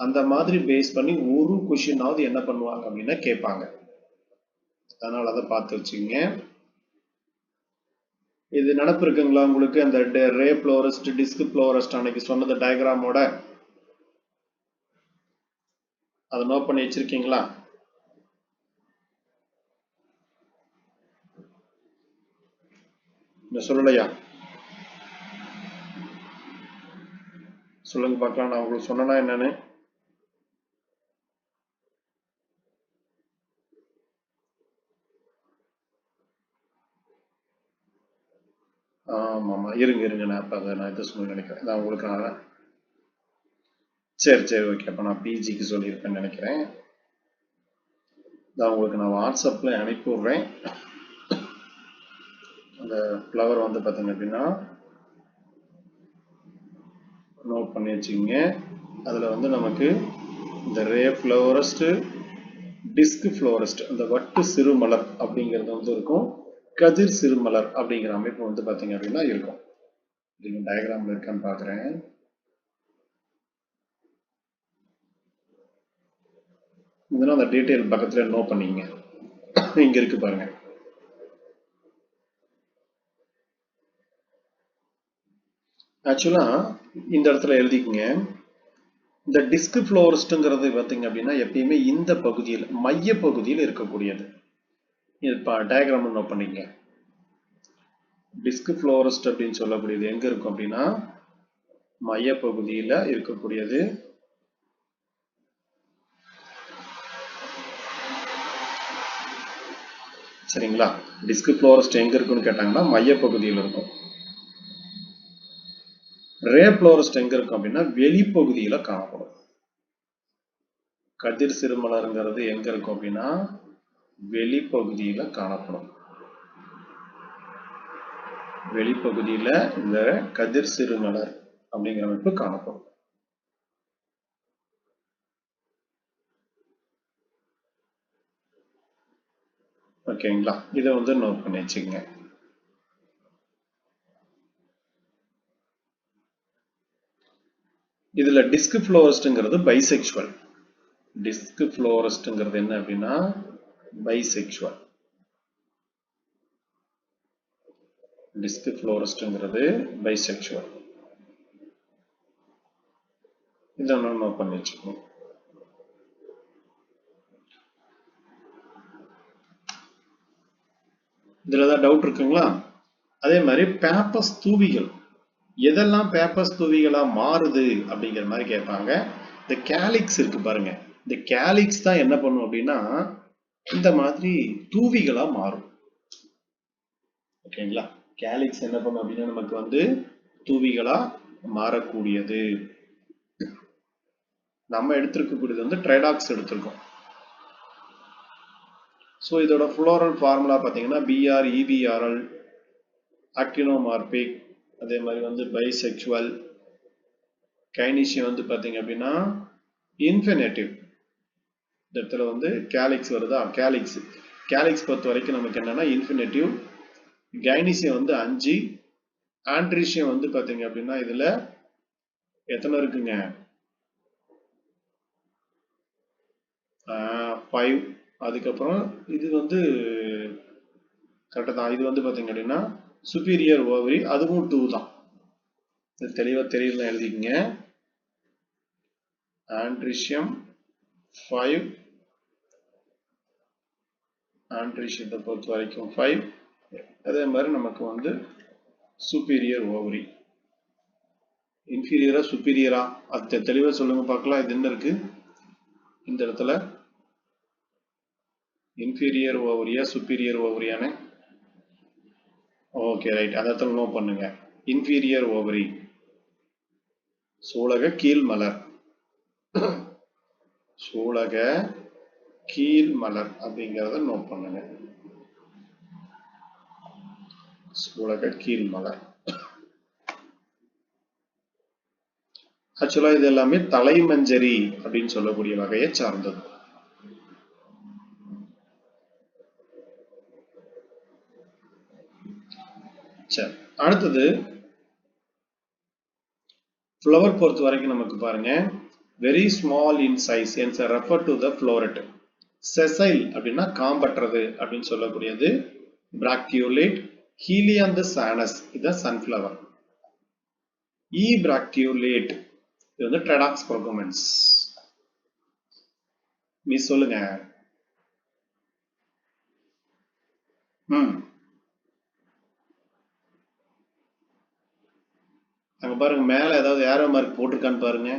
அந்த மாதிரி பேஸ் பண்ணி ஒரு கொஷினாவது என்ன பண்ணுவாங்க அப்படின்னா கேட்பாங்க. அதனால அதை பார்த்து வச்சுங்க. இது நினப்பு இருக்குங்களா உங்களுக்கு? அந்த ரே ஃப்ளோரஸ்ட், டிஸ்க் ஃப்ளோரஸ்ட் அன்னைக்கு சொன்னது டயக்ராமோட அதை நோட் பண்ணி வச்சிருக்கீங்களா? சொல்லலையா? சொல்லுங்க பார்க்கலாம், நான் உங்களுக்கு சொன்னேன்னா என்னன்னு. ஆமாம், இருங்க நான் இப்போ அதை நான் இதை சொல்லி நினைக்கிறேன். நான் உங்களுக்கு சரி ஓகே, அப்போ நான் பிஜிக்கு சொல்லியிருப்பேன்னு நினைக்கிறேன். நான் வாட்ஸ்அப்பில் அனுப்பி விட்றேன். அந்த ஃப்ளவர் வந்து பார்த்தீங்க அப்படின்னா நோட் பண்ணி வச்சுக்கோங்க. அதில் வந்து நமக்கு இந்த ரே ஃப்ளோரஸ்ட், டிஸ்க் ஃப்ளோரஸ்ட், அந்த வட்டு சிறுமலர் அப்படிங்கிறது வந்து இருக்கும், கதிர் சிறுமலர் அப்படிங்கிற அமைப்பு வந்து பார்த்தீங்க அப்படின்னா இருக்கும். நீங்கள் டயக்ராமில் இருக்கான்னு பார்க்குறேன். இதெல்லாம் அந்த டீட்டெயில் பக்கத்தில் நோட் பண்ணிங்க. இங்கே இருக்கு பாருங்க. ஆக்சுவலா இந்த இடத்துல எழுதிக்கங்க. இந்த டிஸ்க் ஃப்ளோரஸ்ட்ங்கிறது பார்த்தீங்க அப்படின்னா எப்பயுமே இந்த பகுதியில், மைய பகுதியில் இருக்கக்கூடியது. இப்போ டயக்ராம் நோட் பண்ணிங்க. டிஸ்க் ஃப்ளோரஸ்ட் அப்படின்னு சொல்லக்கூடியது எங்க இருக்கும் அப்படின்னா மைய பகுதியில் இருக்கக்கூடியது. சரிங்களா? டிஸ்க் ஃப்ளோரஸ்ட் எங்க இருக்குன்னு கேட்டாங்கன்னா மைய பகுதியில் இருக்கும். ரே ஃப்ளோரஸ்ட் எங்க இருக்கும் அப்படின்னா வெளிப்பகுதியில காணப்படும். கதிர் சிறுமலருங்கிறது எங்க இருக்கும் அப்படின்னா வெளிப்பகுதியில காணப்படும். வெளிப்பகுதியில இந்த கதிர் சிறுமலர் அப்படிங்கிற அமைப்பு காணப்படும். ஓகேங்களா? இதை வந்து நோட் பண்ணி வச்சுக்கோங்க. இதுல டிஸ்க் ஃப்ளோரஸ்ட்ங்கிறது பைசெக்சுவல். டிஸ்க் ஃப்ளோரஸ்ட்ங்கிறது என்ன அப்படின்னா பைசெக்சுவல். டிஸ்க் ஃப்ளோரஸ்ட்ங்கிறது பைசெக்சுவல். இதை நோட் பண்ணி வச்சுக்கணும். இதுலதான் டவுட் இருக்குங்களா? அதே மாதிரி பேப்பர்ஸ் தூவிகள், எதெல்லாம் பேப்பர்ஸ் தூவிகளா மாறுது அப்படிங்கிற மாதிரி கேட்பாங்க. இந்த கேலிக்ஸ் இருக்கு பாருங்க, இந்த கேலிக்ஸ் தான் என்ன பண்ணும் அப்படின்னா இந்த மாதிரி தூவிகளா மாறும். ஓகேங்களா? கேலிக்ஸ் என்ன பண்ணும் அப்படின்னா நமக்கு வந்து தூவிகளா மாறக்கூடியது. நம்ம எடுத்திருக்கக்கூடியது வந்து ட்ரைடாக்ஸ் எடுத்திருக்கோம். ஸோ இதோட ஃப்ளோரல் ஃபார்முலா பார்த்தீங்கன்னா பிஆர் இபிஆர்எல், ஆக்டினோமார்பிக், அதே மாதிரி வந்து பைசெக்சுவல், கைனிஷியம் வந்து பார்த்தீங்க அப்படின்னா இன்ஃபினிட்டிவ். இந்த இடத்துல வந்து கேலிக்ஸ் வருதா, கேலிக்ஸ் பொறுத்த வரைக்கும் நமக்கு என்னன்னா இன்ஃபினிட்டிவ். கைனிஷியம் வந்து 5, ஆண்ட்ரிஷியம் வந்து பார்த்தீங்க அப்படின்னா இதுல எத்தனை இருக்குங்க? 5. அதுக்கப்புறம் இது வந்து கரெக்டாக தான். இது வந்து பார்த்தீங்க அப்படின்னா சுப்பீரியர் ஓவரி, அதுவும் 2 தான். இது தெளிவாக தெரியல எழுதிக்கங்க. ஆண்ட்ரிஷியம் 5, ஆண்ட்ரிஷியத்தை பொறுத்த வரைக்கும் 5. அதே மாதிரி நமக்கு வந்து சுப்பீரியர் ஓவரி. இன்ஃபீரியரா சுப்பீரியரா அது தெளிவாக சொல்லுங்க பார்க்கலாம். இது என்ன இருக்கு இந்த இடத்துல? இன்ஃபீரியர் ஓவரியா சுப்பீரியர் ஓவரியானே? ஓகே ரைட், அதை நோட் பண்ணுங்க. இன்ஃபீரியர் ஓவரி, சூலக கீழ் மலர். சூலக கீழ் மலர் அப்படிங்கிறத நோட் பண்ணுங்க. சூலக கீழ் மலர். ஆக்சுவலா இது எல்லாமே தலைமஞ்சரி அப்படின்னு சொல்லக்கூடிய வகையை சார்ந்தது. சரி, அடுத்தது ஃப்ளவர் பொறுத்த வரைக்கும் நமக்கு பாருங்க, very small in size hence refer to the floret. Sessile அப்படின்னா காம்பற்றது அப்படின்னு சொல்லக்கூடியது பிராக்டியோலேட். ஹீலியாந்தஸ் இதுதான் சன்ஃப்ளவர். பிராக்டியோலேட் இது வந்து ட்ரெடாக்ஸ் ப்ரோகோமென்ஸ். மிஸ் சொல்லுங்க. அங்க பாருங்க, மேல ஏதாவது ஏரோ மார்க் போட்டிருக்கான்னு பாருங்க.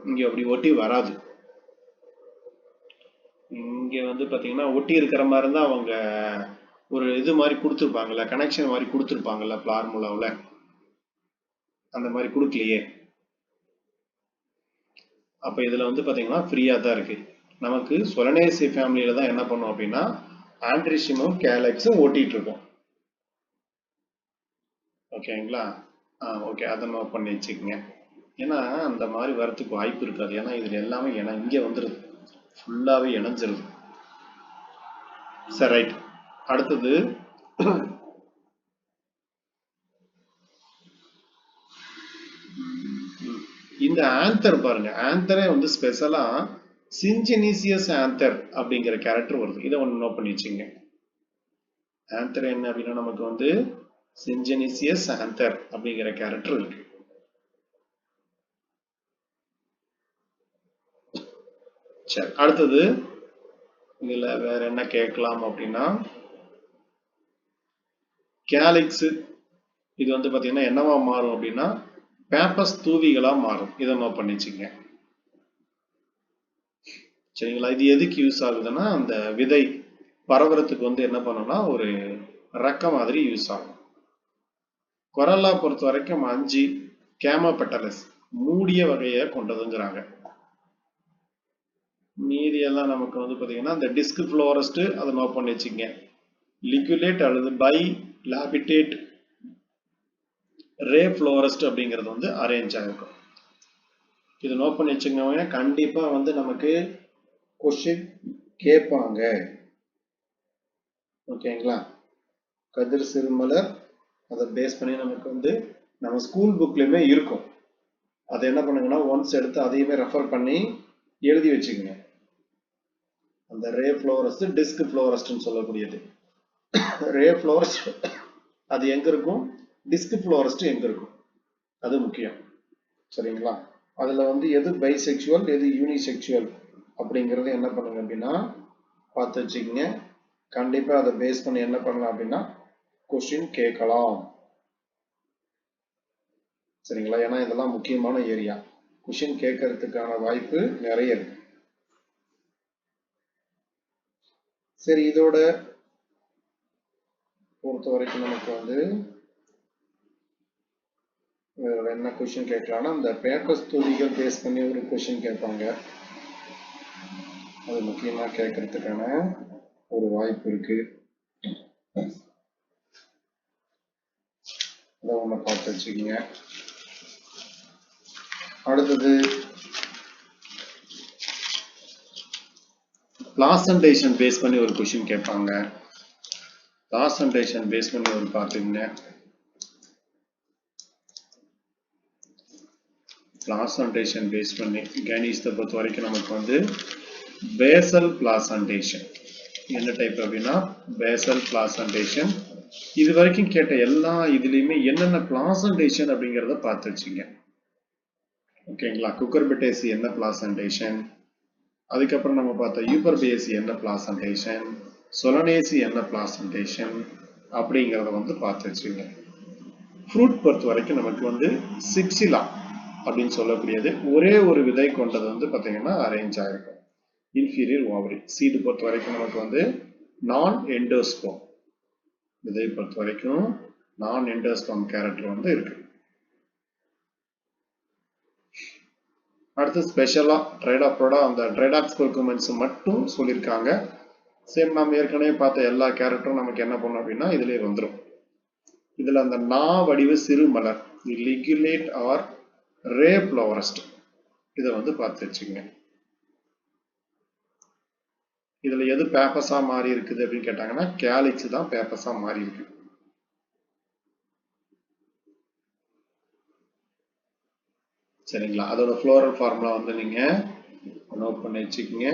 இங்க அப்படி ஒட்டி வராது. இங்க வந்து பாத்தீங்கன்னா ஒட்டி இருக்கிற மாதிரி இருந்தா அவங்க ஒரு இது மாதிரி கொடுத்துருப்பாங்கல்ல, கனெக்ஷன் மாதிரி கொடுத்துருப்பாங்கல்ல ஃபார்முலாவில், அந்த மாதிரி கொடுக்கலையே. அப்ப இதுல வந்து பாத்தீங்கன்னா ஃப்ரீயா தான் இருக்கு. நமக்கு சொலனேசி ஃபேமிலியில தான் என்ன பண்ணும் அப்படின்னா ஆண்ட்ரிசியமும் கேலக்ஸும் ஓட்டிட்டு இருக்கும். ஓகேங்களா? ஓகே, அதை நோட் பண்ணி வச்சுக்கோங்க. ஏன்னா அந்த மாதிரி வரத்துக்கு வாய்ப்பு இருக்காது. ஏன்னா இதுல எல்லாமே இங்க வந்துருது, ஃபுல்லாவே இணைஞ்சிருது. சரி, ரைட். அடுத்தது இந்த ஆந்தர் பாருங்க. ஆந்தரே வந்து ஸ்பெஷலா சின்ஜெனிசியஸ் ஆந்தர் அப்படிங்கிற கேரக்டர் வருது. இதை ஒன்று நோட் பண்ணி வச்சுங்க. ஆந்தர் என்ன அப்படின்னா நமக்கு வந்து சின்ஜெனிசியஸ் ஆந்தர் அப்படிங்கிற கேரக்டர் இருக்கு. சரி, அடுத்தது இதுல வேற என்ன கேட்கலாம் அப்படின்னா கேலிக்ஸ் இது வந்து பாத்தீங்கன்னா என்னவா மாறும் அப்படின்னா பேப்பஸ் தூவிகளா மாறும். இதை நோட் பண்ணி வச்சுங்க. சரிங்களா? இது எதுக்கு யூஸ் ஆகுதுன்னா அந்த விதை பரவறதுக்கு வந்து என்ன பண்ணணும்னா ஒரு ரெக்க மாதிரி யூஸ் ஆகும். கொரல்லா பொறுத்த வரைக்கும் 5 கேமோபெட்டலஸ் மூடிய வகையை கொண்டதுங்கிறாங்க. மீதி எல்லாம் நமக்கு வந்து பாத்தீங்கன்னா இந்த டிஸ்க் ஃப்ளோரஸ்ட் அதை நோட் பண்ணி வச்சுங்க. லிகுலேட் அல்லது பை லாபிடேட் ரே ஃப்ளோரஸ்ட் அப்படிங்கிறது வந்து அரேஞ்ச் ஆகிருக்கும். இது நோட் பண்ணி வச்சுக்கோங்க. கண்டிப்பா வந்து நமக்கு கொஸ்டின் கேட்பாங்க. ஓகேங்களா? கதிர் சிறுமலர் அதை பேஸ் பண்ணி நமக்கு வந்து நம்ம ஸ்கூல் புக்லயுமே இருக்கும். அதை என்ன பண்ணுங்கன்னா ஒன்ஸ் எடுத்து அதையுமே ரெஃபர் பண்ணி எழுதி வச்சுக்கோங்க. அந்த ரே ஃப்ளோரஸ்ட் டிஸ்க் ஃப்ளோரஸ்ட்னு சொல்லக்கூடியது. ரே ஃப்ளோரஸ்ட் அது எங்க இருக்கும், டிஸ்க் ஃப்ளோரஸ்ட் எங்க இருக்கும், அது முக்கியம். சரிங்களா? அதுல வந்து எது பைசெக்சுவல் எது யூனிசெக்சுவல் அப்படிங்கறது என்ன பண்ணுங்க அப்படின்னா பார்த்து வச்சுக்கோங்க. கண்டிப்பா அதை பேஸ் பண்ணி என்ன பண்ணலாம் அப்படின்னா கொஸ்டின் கேட்கலாம். சரிங்களா? ஏன்னா இதெல்லாம் முக்கியமான ஏரியா, கொஸ்டின் கேட்கறதுக்கான வாய்ப்பு நிறைய இருக்கு. சரி, இதோட பொறுத்த வரைக்கும் நமக்கு வந்து என்ன கொஸ்டின் கேட்கலாம்னா இந்த பேப்பர்ஸ் தொகுதிகள் பேஸ் பண்ணி ஒரு கொஸ்டின் கேட்பாங்க. அது முக்கியமா கேட்கறதுக்கான ஒரு வாய்ப்பு இருக்கு. அதை ஒண்ணு பார்த்து வச்சுக்கோங்க. அடுத்தது பிளாசன்டேஷன் பேஸ் பண்ணி ஒரு கொஸ்டின் கேட்பாங்க. பிளாசன்டேஷன் பேஸ் பண்ணி ஒரு பார்த்துங்க. பிளாசன்டேஷன் பேஸ் பண்ணி கைனிஸை பொறுத்த வரைக்கும் நமக்கு வந்து பேசல் பிளாசன்டேஷன் என்ன டைப் அப்படின்னா பேசல் பிளாசன்டேஷன். இது வரைக்கும் கேட்ட எல்லா இதுலயுமே என்னென்ன பிளாசன்டேஷன் அப்படிங்கிறத பார்த்து வச்சுங்க. ஓகேங்களா? குக்கர்பிட்டேசி என்ன பிளாசன்டேஷன், அதுக்கப்புறம் நம்ம பார்த்த யூப்பர்பியேசி என்ன பிளாசன்டேஷன், சொலனேசி என்ன பிளாசன்டேஷன் அப்படிங்கிறத வந்து பார்த்து வச்சுங்க. ஃப்ரூட் பொறுத்த வரைக்கும் நமக்கு வந்து சிக்ஸிலா அப்படின்னு சொல்லக்கூடியது ஒரே ஒரு விதை கொண்டது வந்து பார்த்தீங்கன்னா அரேஞ்ச் ஆயிருக்கும். Inferior ovary. சீடு பொறுத்த வரைக்கும் நமக்கு வந்து நான் எண்டோஸ்போம். இதை பொறுத்த வரைக்கும் நான் எண்டோஸ்போம் கேரக்டர் வந்து இருக்கு. அடுத்து ஸ்பெஷலா ட்ரைடாப்டோட அந்த ட்ரைடாக்ஸ் பெர்குமென்ஸ் மட்டும் சொல்லியிருக்காங்க. சேம் நம்ம ஏற்கனவே பார்த்த எல்லா கேரக்டரும் நமக்கு என்ன பண்ணும் அப்படின்னா இதுலயே வந்துடும். இதுல அந்த நா வடிவ சிறு மலர் லிகுலேட் ஆர் ரே ஃப்ளவரஸ்ட் இதை வந்து பார்த்து வச்சுக்கோங்க. இதுல எது பேப்பஸா மாறி இருக்குது அப்படின்னு கேட்டாங்கன்னா கேலிக்ஸ் தான் பேப்பஸா மாறி இருக்கு. சரிங்களா? அதோட ஃப்ளோரல் ஃபார்முலா வந்து நீங்க நோட் பண்ணி வச்சுக்கோங்க.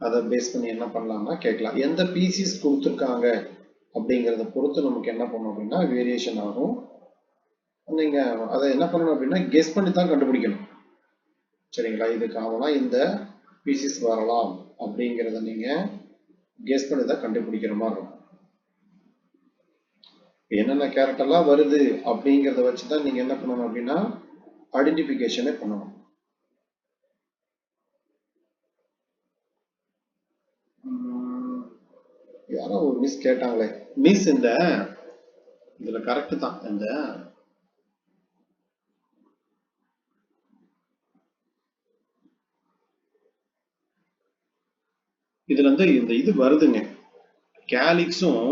அதை பேஸ் பண்ணி என்ன பண்ணலாம்னா கேட்கலாம். எந்த பீசிஸ் கொடுத்துருக்காங்க அப்படிங்கிறத பொறுத்து நமக்கு என்ன பண்ணணும் அப்படின்னா வேரியேஷன் ஆகும். நீங்க அதை என்ன பண்ணணும் அப்படின்னா கெஸ் பண்ணி தான் கண்டுபிடிக்கணும். சரிங்களா? இதுக்காக இந்த பீசிஸ் வரலாம் அப்படிங்கிறத நீங்க கெஸ் பண்ணி தான் கண்டுபிடிக்கிற மாதிரி இருக்கும். என்னென்ன கேரக்டர்லாம் வருது அப்படிங்கிறத வச்சுதான் நீங்க என்ன பண்ணணும் அப்படின்னா ஐடென்டிஃபிகேஷனே பண்ணணும். யாரோ ஒரு மிஸ் கேட்டாங்களே மிஸ், இந்த இதுல கரெக்ட் தான். இந்த இதுல இருந்து இந்த இது வருதுங்க. கேலிக்ஸும்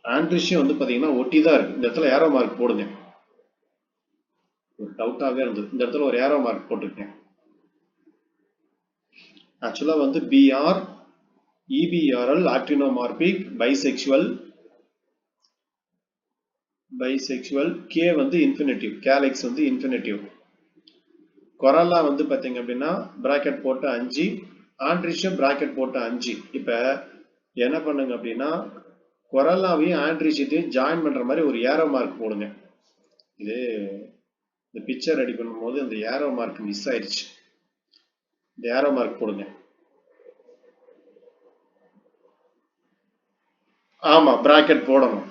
ஆண்ட்ரிஷியும் வந்து பாத்தீங்கன்னா ஒட்டி தான் இருக்கு. இந்த இடத்துல ஏரோ மார்க் போடுங்க. ஒரு டவுட்டாவே இருந்தது. இந்த இடத்துல ஒரு ஏரோ மார்க் போட்டுருக்கேன். ஆக்சுவலா வந்து பிஆர் இபிஆர்எல் ஆக்டினோமார்பிக் பைசெக்சுவல் கே வந்து இன்ஃபினிட்டிவ், கேலிக்ஸ் வந்து இன்ஃபினிட்டிவ். கொரல்லா வந்து பாத்தீங்க அப்படின்னா பிராக்கெட் போட்டு 5, ஆண்ட்ரிஷியம் பிராக்கெட் போட்டு 5. இப்ப என்ன பண்ணுங்க அப்படின்னா கொரல்லாவையும் ஆண்ட்ரிஷியத்தையும் ஜாயின் பண்ற மாதிரி ஒரு ஏரோ மார்க் போடுங்க. இது இந்த பிக்சர் ரெடி பண்ணும்போது இந்த ஏரோ மார்க் மிஸ் ஆயிடுச்சு. இந்த ஏரோ மார்க் போடுங்க. ஆமா, பிராக்கெட் போடணும்.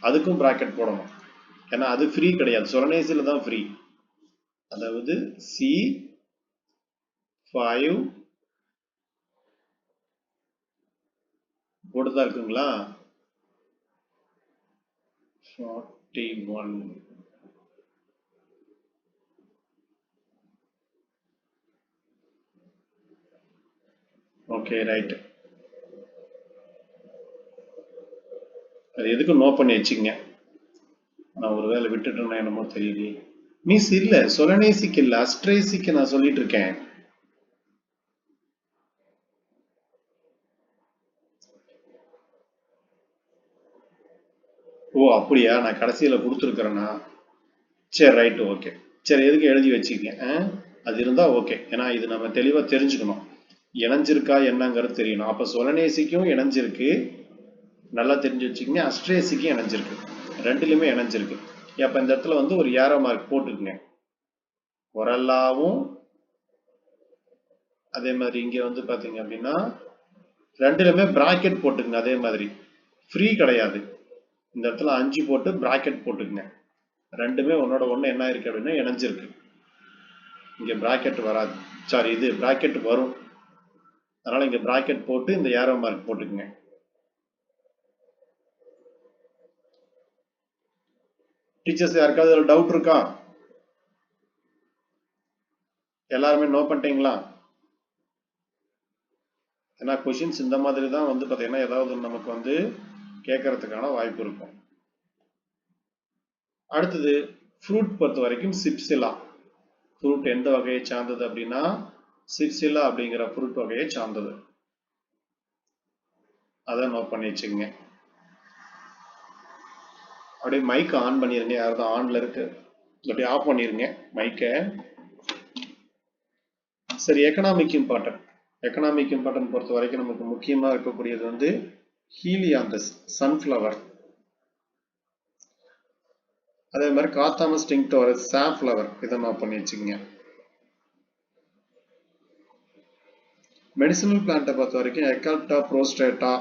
அதுக்கும் பிராக்கெட் போடணும். ஏன்னா அது ஃப்ரீ கிடையாது, சொலனேசில தான் ஃப்ரீ. அதாவது C5 போட்டுதான் இருக்குங்களா? 41. Okay, right. அது எதுக்கு நோட் பண்ணி வச்சுக்கங்க. நான் ஒரு வேலை விட்டுட்டேன்னா என்னமோ தெரியலையே. மிஸ் இல்ல, சொலனேசிக் இல்ல, அஸ்ட்ரேசிக் நான் சொல்லிட்டு இருக்கேன். ஓ அப்படியா? நான் கடைசியில கொடுத்துருக்கிறேன்னா சரி, ரைட், ஓகே. சரி, எதுக்கு எழுதி வச்சுக்கங்க. அது இருந்தா ஓகே. ஏன்னா இது நம்ம தெளிவா தெரிஞ்சுக்கணும். இணைஞ்சிருக்கா என்னங்கிறது தெரியணும். அப்ப சொலனேசிக்கும் இணைஞ்சிருக்கு, நல்லா தெரிஞ்சு வச்சுக்கங்க. அஸ்ட்ரேசிக்கும் இணைஞ்சிருக்கு, ரெண்டுலயுமே இணைஞ்சிருக்கு. அப்ப இந்த இடத்துல வந்து ஒரு ஏரோ மார்க் போட்டுக்குங்க. கொரல்லாவும் அதே மாதிரி இங்க வந்து பாத்தீங்க அப்படின்னா ரெண்டுலயுமே பிராக்கெட் போட்டுக்குங்க. அதே மாதிரி ஃப்ரீ கிடையாது. இந்த இடத்துல 5 போட்டு பிராக்கெட் போட்டுக்குங்க. ரெண்டுமே ஒன்னோட ஒண்ணு என்ன இருக்கு அப்படின்னா இணைஞ்சிருக்கு. இங்க பிராக்கெட் வராது, சாரி, இது பிராக்கெட் வரும். அதனால இங்க பிராக்கெட் போட்டு இந்த ஏரோ மார்க் போட்டுக்குங்க. டீச்சர்ஸ் யாருக்காவது டவுட் இருக்கா? எல்லாருமே நோ பண்ணிட்டீங்களா? ஏன்னா கொஷின்ஸ் இந்த மாதிரி தான் வந்து பாத்தீங்கன்னா ஏதாவது நமக்கு வந்து கேட்கறதுக்கான வாய்ப்பு இருக்கும். அடுத்தது ஃப்ரூட் பொறுத்த வரைக்கும் சிப்சிலா. ஃப்ரூட் எந்த வகையை சார்ந்தது அப்படின்னா சிப்சிலா அப்படிங்கிற ஃப்ரூட் வகையை சார்ந்தது. அதை நோட் பண்ணி வச்சுக்கோங்க. அப்படியே மைக் ஆன் பண்ணிருங்க. யாராவது ஆன்ல இருக்கு அப்படியே ஆஃப் பண்ணிருங்க மைக்கை. சரி, எக்கனாமிக் இம்பார்ட்டன்ட் பொறுத்த வரைக்கும் நமக்கு முக்கியமா இருக்கக்கூடியது வந்து ஹீலியாந்தஸ், சன்ஃப்ளவர். அதே மாதிரி காத்தாமஸ் டிங்க்டோரஸ், சாஃப்ளவர். இதை நோட் பண்ணி வச்சுக்கோங்க. மெடிசினல் பிளான்ட்டை பொறுத்த வரைக்கும் எக்கால்ப்டா ப்ரோஸ்ட்ரேட்டா.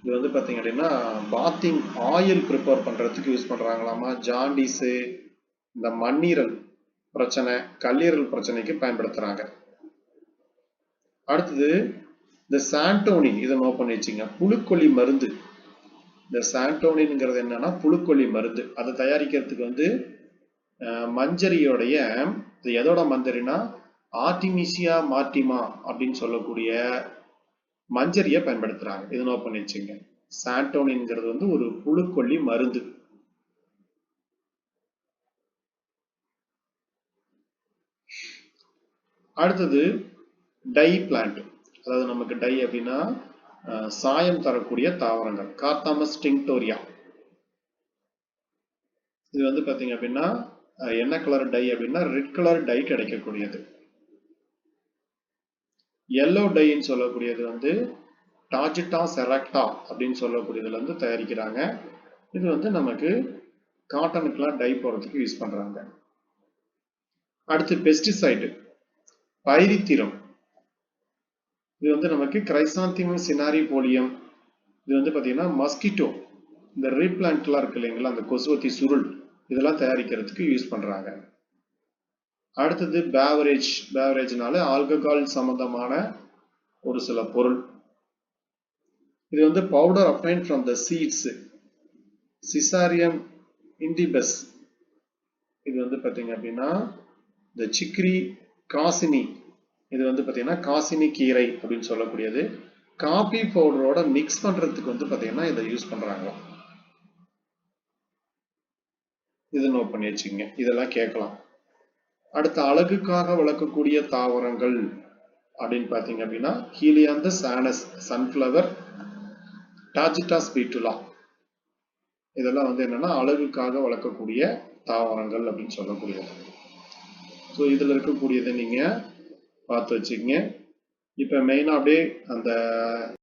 இது வந்து பாத்தீங்க அப்படின்னா பாத்திங் ஆயில் ப்ரிப்பேர் பண்றதுக்கு யூஸ் பண்றாங்களாமா. ஜாண்டிஸு, இந்த மண்ணீரல் பிரச்சனை, கல்லீரல் பிரச்சனைக்கு பயன்படுத்துறாங்க. அடுத்தது இந்த சாண்டோனின் இதை நோட் பண்ணி வச்சுங்க, புழுக்கொல்லி மருந்து. இந்த சாண்டோனின்ங்கிறது என்னன்னா புழுக்கொல்லி மருந்து. அதை தயாரிக்கிறதுக்கு வந்து மஞ்சரியோடைய, இது எதோட மஞ்சரினா ஆர்டிமிசியா மார்டிமா அப்படின்னு சொல்லக்கூடிய மஞ்சரியை பயன்படுத்துறாங்க. இது நோட் பண்ணி வச்சுங்க. சாண்டோனின்ங்கிறது வந்து ஒரு புழுக்கொல்லி மருந்து. அடுத்தது டை பிளான்ட். அதாவது நமக்கு டை அப்படின்னா சாயம் தரக்கூடிய தாவரங்கள். கார்தாமஸ் டிங்டோரியா. இது வந்து பாத்தீங்க அப்படின்னா என்ன கலர் டை அப்படின்னா ரெட் கலர் டை கிடைக்கக்கூடியது. எல்லோ டைன்னு சொல்லக்கூடியது வந்து டாஜிட்டா செராக்டா அப்படின்னு சொல்லக்கூடியதுல இருந்து தயாரிக்கிறாங்க. இது வந்து நமக்கு காட்டனுக்குலாம் டை போடுறதுக்கு யூஸ் பண்றாங்க. அடுத்து பெஸ்டிசைடு, பைரித்திரம். இது வந்து நமக்கு கிரைசாந்திமம் சினாரிபோலியம். இது வந்து பாத்தீங்கன்னா மஸ்கிட்டோ, இந்த ரீப்ளான்ட்லாம் இருக்கு இல்லைங்களா, அந்த கொசுவத்தி சுருள், இதெல்லாம் தயாரிக்கிறதுக்கு யூஸ் பண்றாங்க. அடுத்தது பேவரேஜ். பேவரேஜ்னால ஆல்கஹால் சம்பந்தமான ஒரு சில பொருள். இது வந்து powder obtained from the seeds, சிசாரியம் இண்டிபஸ். இது வந்து பாத்தீங்க அப்படின்னா இந்த சிக்ரி காசினி. இது வந்து பாத்தீங்கன்னா காசினி கீரை அப்படின்னு சொல்லக்கூடியது. காபி பவுடரோட மிக்ஸ் பண்றதுக்கு வந்து பாத்தீங்கன்னா இதை யூஸ் பண்றாங்க. இது நோட் பண்ணி வச்சுங்க, இதெல்லாம் கேட்கலாம். அடுத்த அழகுக்காக வளர்க்கக்கூடிய தாவரங்கள் அப்படின்னு பாத்தீங்க அப்படின்னா ஹீலியாந்தஸ் ஆனஸ், சன்ஃபிளவர், டாஜிட்டாஸ் பீட்டுலா. இதெல்லாம் வந்து என்னன்னா அழகுக்காக வளர்க்கக்கூடிய தாவரங்கள் அப்படின்னு சொல்லக்கூடியது. ஸோ இதுல இருக்கக்கூடியதை நீங்க பார்த்து வச்சுக்கங்க. இப்ப மெயினா அப்படியே அந்த